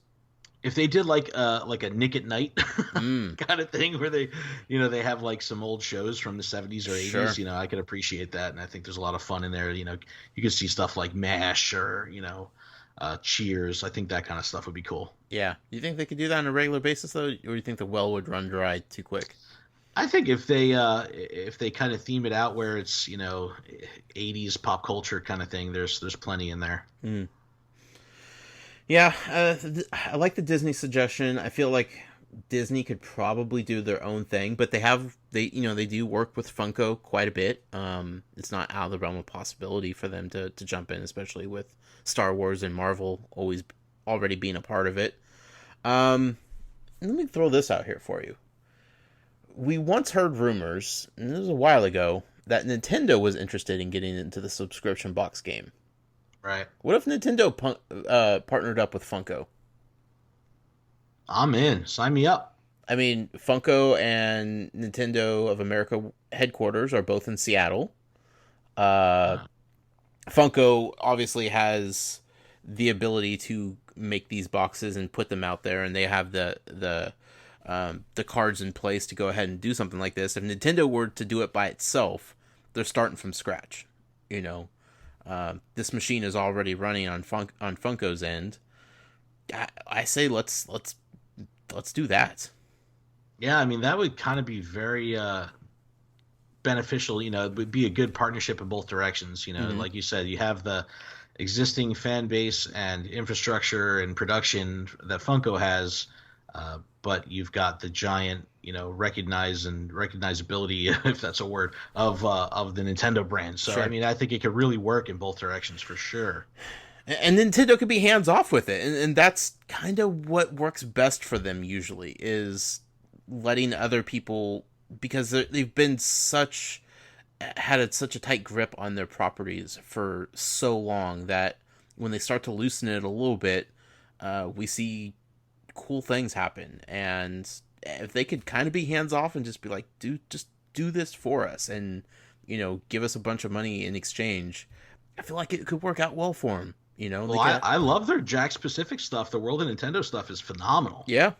If they did like a Nick at Night Mm, kind of thing where they have like some old shows from the 70s or 80s, sure. I could appreciate that, and I think there's a lot of fun in there. You could see stuff like MASH or Cheers. I think that kind of stuff would be cool. Yeah. You think they could do that on a regular basis though, or do you think the well would run dry too quick? I think if they kind of theme it out where it's 80s pop culture kind of thing, there's plenty in there. Mm. Yeah, I like the Disney suggestion. I feel like Disney could probably do their own thing, but they do work with Funko quite a bit. It's not out of the realm of possibility for them to jump in, especially with Star Wars and Marvel always already being a part of it. Let me throw this out here for you. We once heard rumors, and this was a while ago, that Nintendo was interested in getting into the subscription box game. Right. What if Nintendo partnered up with Funko? I'm in. Sign me up. I mean, Funko and Nintendo of America headquarters are both in Seattle. Uh, Uh, Funko obviously has the ability to make these boxes and put them out there, and they have the cards in place to go ahead and do something like this. If Nintendo were to do it by itself, they're starting from scratch. You know, this machine is already running on Funko's end. I say let's do that. yeah, I mean that would kind of be very beneficial. It would be a good partnership in both directions. Mm-hmm. Like you said, you have the existing fan base and infrastructure and production that Funko has, but you've got the giant, recognizability, if that's a word, of the Nintendo brand. So I Sure. mean, I think it could really work in both directions for sure. And Nintendo could be hands off with it, and that's kind of what works best for them usually is letting other people because they've been such a tight grip on their properties for so long that when they start to loosen it a little bit, we see cool things happen. And if they could kind of be hands off and just be like, just do this for us, and give us a bunch of money in exchange, I feel like it could work out well for them. They Well, I, could, I love their Jack specific stuff. The World of Nintendo stuff is phenomenal. yeah,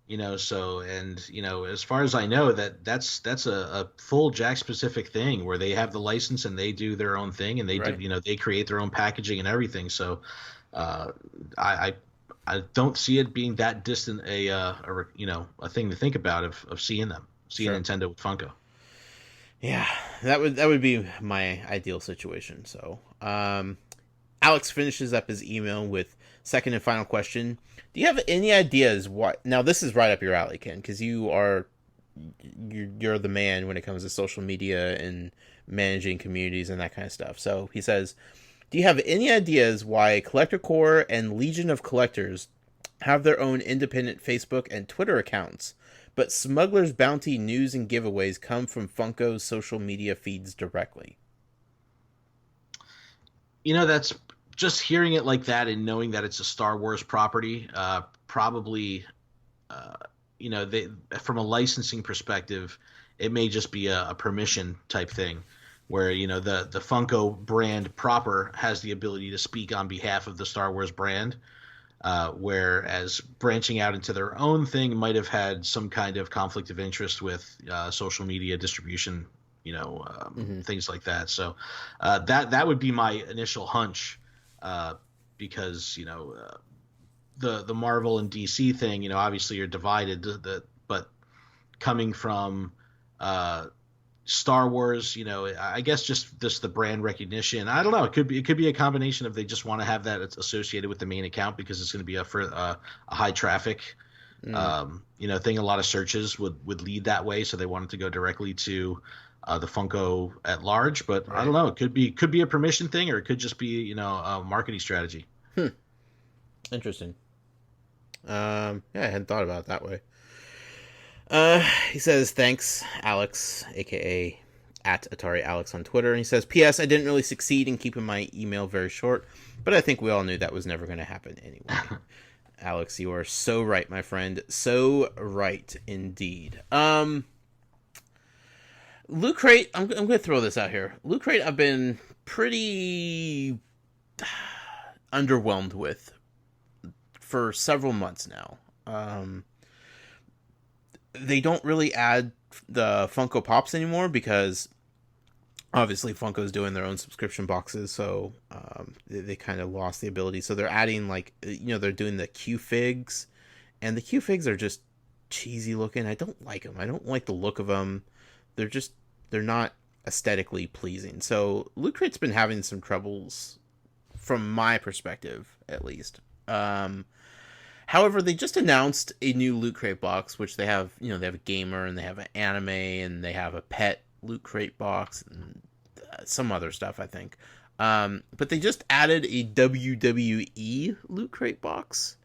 As far as I know, that's a full Jack specific thing where they have the license and they do their own thing and they do right. they create their own packaging and everything. So uh, I I don't see it being that distant a thing to think about of seeing Sure. Nintendo with Funko. Yeah, that would be my ideal situation. So, Alex finishes up his email with second and final question. Do you have any ideas what? Now, this is right up your alley, Ken, because you're the man when it comes to social media and managing communities and that kind of stuff. So he says, do you have any ideas why Collector Core and Legion of Collectors have their own independent Facebook and Twitter accounts, but Smuggler's Bounty news and giveaways come from Funko's social media feeds directly? That's just hearing it like that and knowing that it's a Star Wars property. Probably, they from a licensing perspective, it may just be a permission type thing, where the Funko brand proper has the ability to speak on behalf of the Star Wars brand. Whereas branching out into their own thing might have had some kind of conflict of interest with social media distribution, Mm-hmm. things like that. So that would be my initial hunch, because the Marvel and DC thing, obviously you're divided. But coming from Star Wars, I guess just the brand recognition. I don't know. It could be a combination of they just want to have that associated with the main account because it's going to be a high traffic, Mm, thing. A lot of searches would lead that way, so they wanted to go directly to the Funko at large. But I right. don't know. It could be a permission thing, or it could just be a marketing strategy. Hmm. Interesting. Yeah, I hadn't thought about it that way. He says, thanks, Alex, aka at Atari Alex on Twitter. And he says, P.S. I didn't really succeed in keeping my email very short, but I think we all knew that was never going to happen anyway. Alex, you are so right, my friend. So right indeed. Loot Crate, I'm going to throw this out here. Loot Crate, I've been pretty underwhelmed with for several months now. They don't really add the Funko Pops anymore because obviously Funko's doing their own subscription boxes, so they kind of lost the ability. So they're adding, like, they're doing the Q figs, and the Q figs are just cheesy looking. I don't like them. I don't like the look of them. They're not aesthetically pleasing. So Loot Crate's been having some troubles from my perspective, at least. However, they just announced a new Loot Crate box, which they have, they have a gamer, and they have an anime, and they have a pet Loot Crate box, and some other stuff, I think. But they just added a WWE Loot Crate box.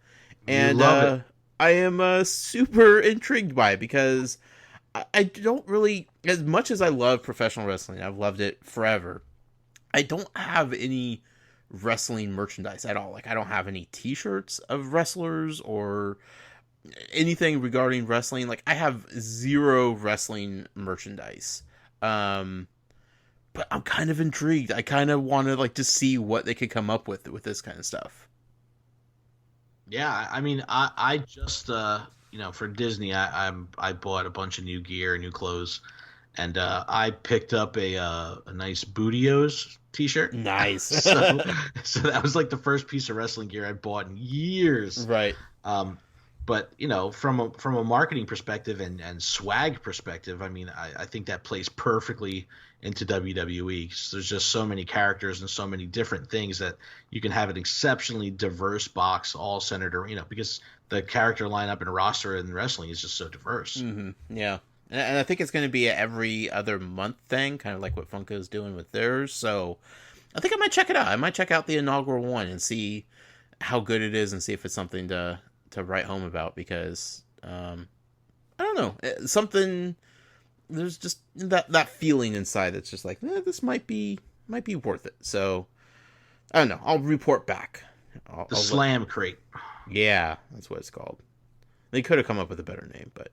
And I am super intrigued by it because I don't really, as much as I love professional wrestling, I've loved it forever, I don't have any wrestling merchandise at all. Like, I don't have any t-shirts of wrestlers or anything regarding wrestling. Like, I have zero wrestling merchandise. But I'm kind of intrigued. I kind of want to, like, to see what they could come up with this kind of stuff. Yeah, I mean, I just for Disney, I bought a bunch of new gear, new clothes, and I picked up a nice Bootios t-shirt. Nice. so that was like the first piece of wrestling gear I'd bought in years. Right. But from a marketing perspective and swag perspective, I mean, I think that plays perfectly into WWE. So there's just so many characters and so many different things that you can have an exceptionally diverse box, all centered around, because the character lineup and roster in wrestling is just so diverse. Mm-hmm. Yeah. And I think it's going to be a every other month thing, kind of like what Funko's doing with theirs. So I think I might check it out. I might check out the inaugural one and see how good it is and see if it's something to write home about, because I don't know, something, there's just that feeling inside that's just like, this might be worth it. So I don't know, I'll report back. I'll Slam Crate. Yeah, that's what it's called. They could have come up with a better name, but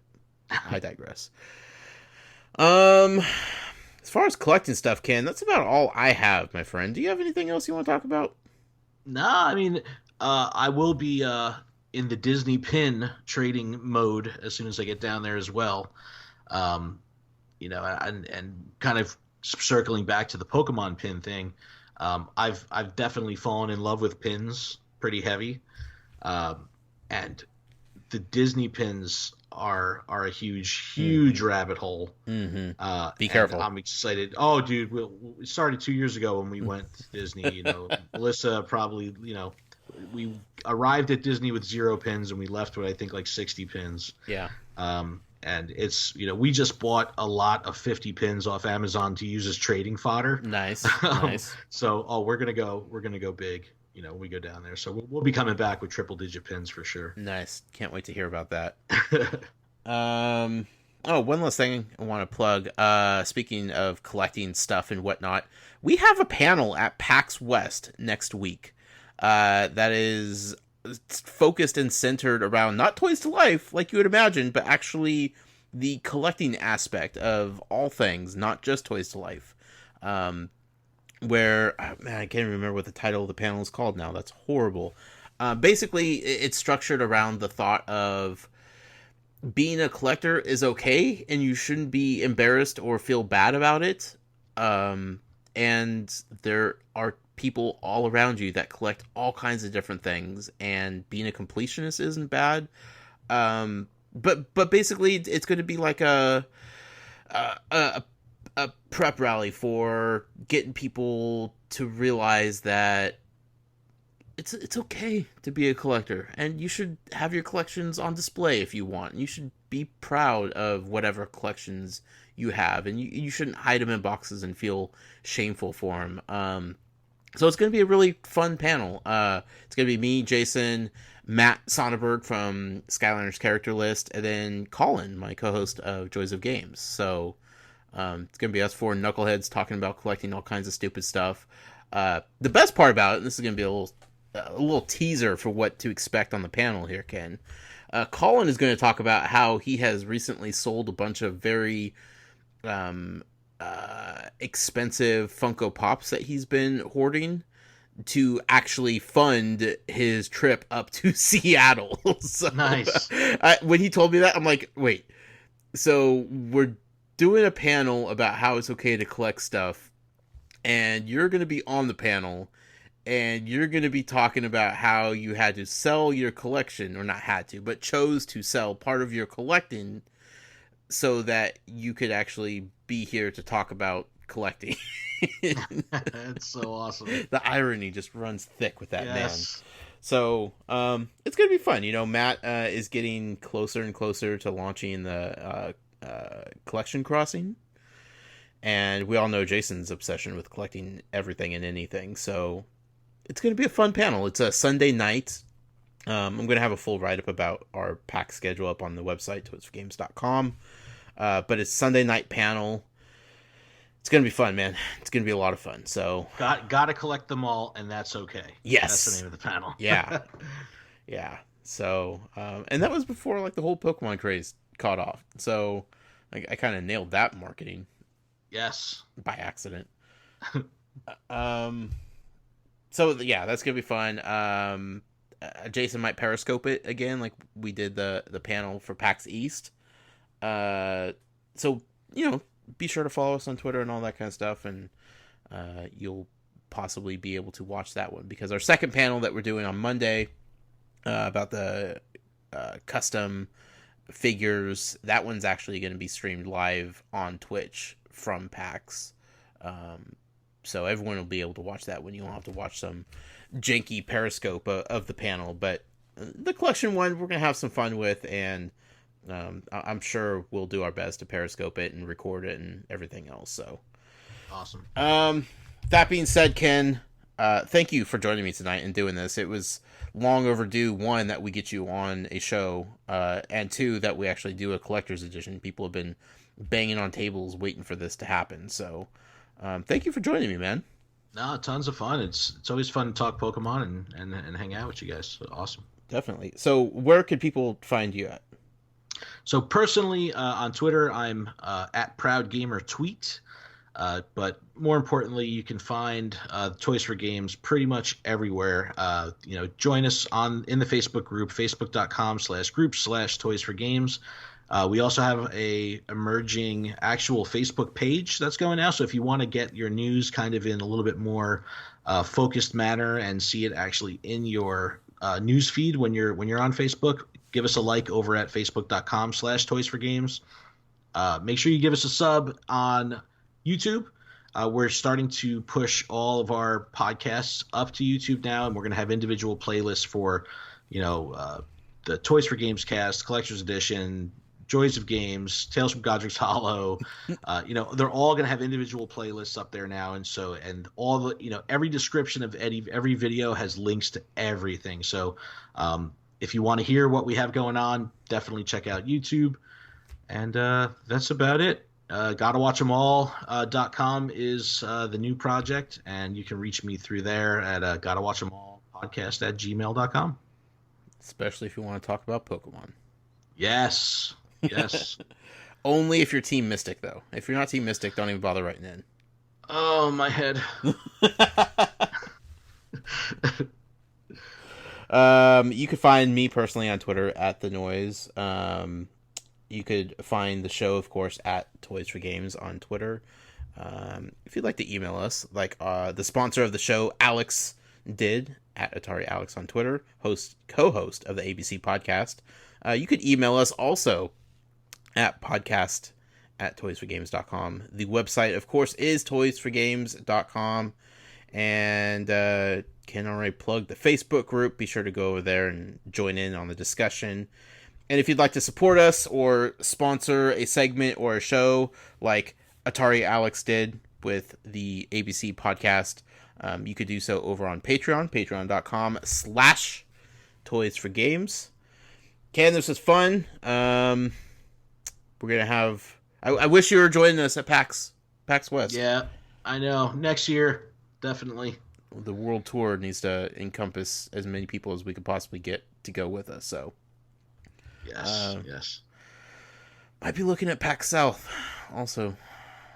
I digress. As far as collecting stuff, Ken, that's about all I have, my friend. Do you have anything else you want to talk about? No, I mean, I will be in the Disney pin trading mode as soon as I get down there as well. And kind of circling back to the Pokemon pin thing, I've definitely fallen in love with pins pretty heavy, and the Disney pins are a huge rabbit hole. Mm-hmm. Be careful. I'm excited. Oh, dude, we started 2 years ago when we went to Disney. Melissa probably, we arrived at Disney with 0 pins and we left with, I think, like 60 pins. Yeah. And it's, we just bought a lot of 50 pins off Amazon to use as trading fodder. Nice. Nice. So, we're going to go big. We go down there. So we'll be coming back with triple digit pins for sure. Nice. Can't wait to hear about that. One last thing I want to plug. Speaking of collecting stuff and whatnot, we have a panel at PAX West next week. That is focused and centered around not Toys to Life, like you would imagine, but actually the collecting aspect of all things, not just Toys to Life. Where, man, I can't remember what the title of the panel is called now. That's horrible. Basically, it's structured around the thought of being a collector is okay, and you shouldn't be embarrassed or feel bad about it. And there are people all around you that collect all kinds of different things, and being a completionist isn't bad. But basically, it's going to be like a prep rally for getting people to realize that it's okay to be a collector, and you should have your collections on display if you want. You should be proud of whatever collections you have, and you shouldn't hide them in boxes and feel shameful for them. So it's going to be a really fun panel. It's going to be me, Jason, Matt Sonnenberg from Skyliners Character List, and then Colin, my co-host of Joys of Games. So it's going to be us 4 knuckleheads talking about collecting all kinds of stupid stuff. The best part about it, and this is going to be a little a little teaser for what to expect on the panel here, Ken. Colin is going to talk about how he has recently sold a bunch of very expensive Funko Pops that he's been hoarding to actually fund his trip up to Seattle. So, Nice. When he told me that, I'm like, wait, so we're doing a panel about how it's okay to collect stuff, and you're going to be on the panel, and you're going to be talking about how you had to sell your collection, or not had to, but chose to sell part of your collecting so that you could actually be here to talk about collecting. That's so awesome. The irony just runs thick with that man. Yes. So it's gonna be fun. Matt is getting closer and closer to launching the collection crossing, and we all know Jason's obsession with collecting everything and anything. So it's gonna be a fun panel. It's a Sunday night. I'm gonna have a full write up about our pack schedule up on the website toysforgames.com. But it's Sunday night panel. It's gonna be fun, man. It's gonna be a lot of fun. So Gotta collect them all, and that's okay. yes, that's the name of the panel. Yeah, yeah. So and that was before like the whole Pokemon craze caught off. So I kind of nailed that marketing. Yes, by accident. So yeah, that's gonna be fun. Jason might Periscope it again, like we did the panel for PAX East. So be sure to follow us on Twitter and all that kind of stuff, and you'll possibly be able to watch that one, because our second panel that we're doing on Monday about the custom figures, that one's actually going to be streamed live on Twitch from PAX. So everyone will be able to watch that when you won't have to watch some janky Periscope of the panel. But the collection one we're going to have some fun with, and I'm sure we'll do our best to Periscope it and record it and everything else. So awesome. That being said, Ken, thank you for joining me tonight and doing this. It was long overdue, one, that we get you on a show, and two, that we actually do a collector's edition. People have been banging on tables waiting for this to happen. So thank you for joining me, man. No, tons of fun. It's always fun to talk Pokemon and hang out with you guys. So, awesome. Definitely. So where could people find you at? So personally, on Twitter, I'm at ProudGamerTweet. But more importantly, you can find Toys for Games pretty much everywhere. Join us in the Facebook group, facebook.com/group/Toys for Games. We also have a emerging actual Facebook page that's going now. So if you want to get your news kind of in a little bit more focused manner and see it actually in your news feed when you're on Facebook, give us a like over at facebook.com/Toys for Games. Make sure you give us a sub on YouTube. We're starting to push all of our podcasts up to YouTube now, and we're going to have individual playlists for, the Toys for Games cast, Collector's Edition, Joys of Games, Tales from Godric's Hollow. They're all going to have individual playlists up there now, and all the, every description of every video has links to everything. So if you want to hear what we have going on, definitely check out YouTube. And that's about it. GottaWatchEmAll.com is the new project, and you can reach me through there at GottaWatchEmAllPodcast@gmail.com. Especially if you want to talk about Pokemon. Yes. Only if you're Team Mystic, though. If you're not Team Mystic, don't even bother writing in. Oh, my head. You can find me personally on Twitter at The Noise. You could find the show, of course, at Toys for Games on Twitter. If you'd like to email us, like the sponsor of the show, Alex, did, at Atari Alex on Twitter, co-host of the ABC podcast. You could email us also at podcast@toysforgames.com. The website, of course, is toysforgames.com. And Ken already plugged the Facebook group. Be sure to go over there and join in on the discussion. And if you'd like to support us or sponsor a segment or a show like Atari Alex did with the ABC podcast, you could do so over on Patreon, patreon.com/Toys for Games. Ken, this was fun. We're going to have... I wish you were joining us at PAX West. Yeah, I know. Next year, definitely. the world tour needs to encompass as many people as we could possibly get to go with us. So yes. Might be looking at PAX South. Also,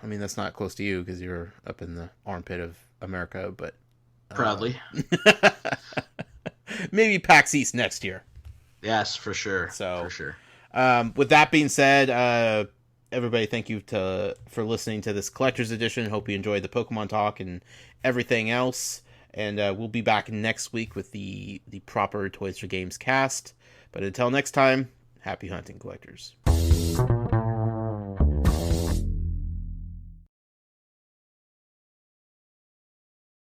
I mean that's not close to you because you're up in the armpit of America, but Proudly. Maybe PAX East next year. Yes, for sure. So, for sure. With that being said, everybody, thank you for listening to this collector's edition. Hope you enjoyed the Pokemon talk and everything else. And we'll be back next week with the proper Toys for Games cast. But until next time, happy hunting, collectors.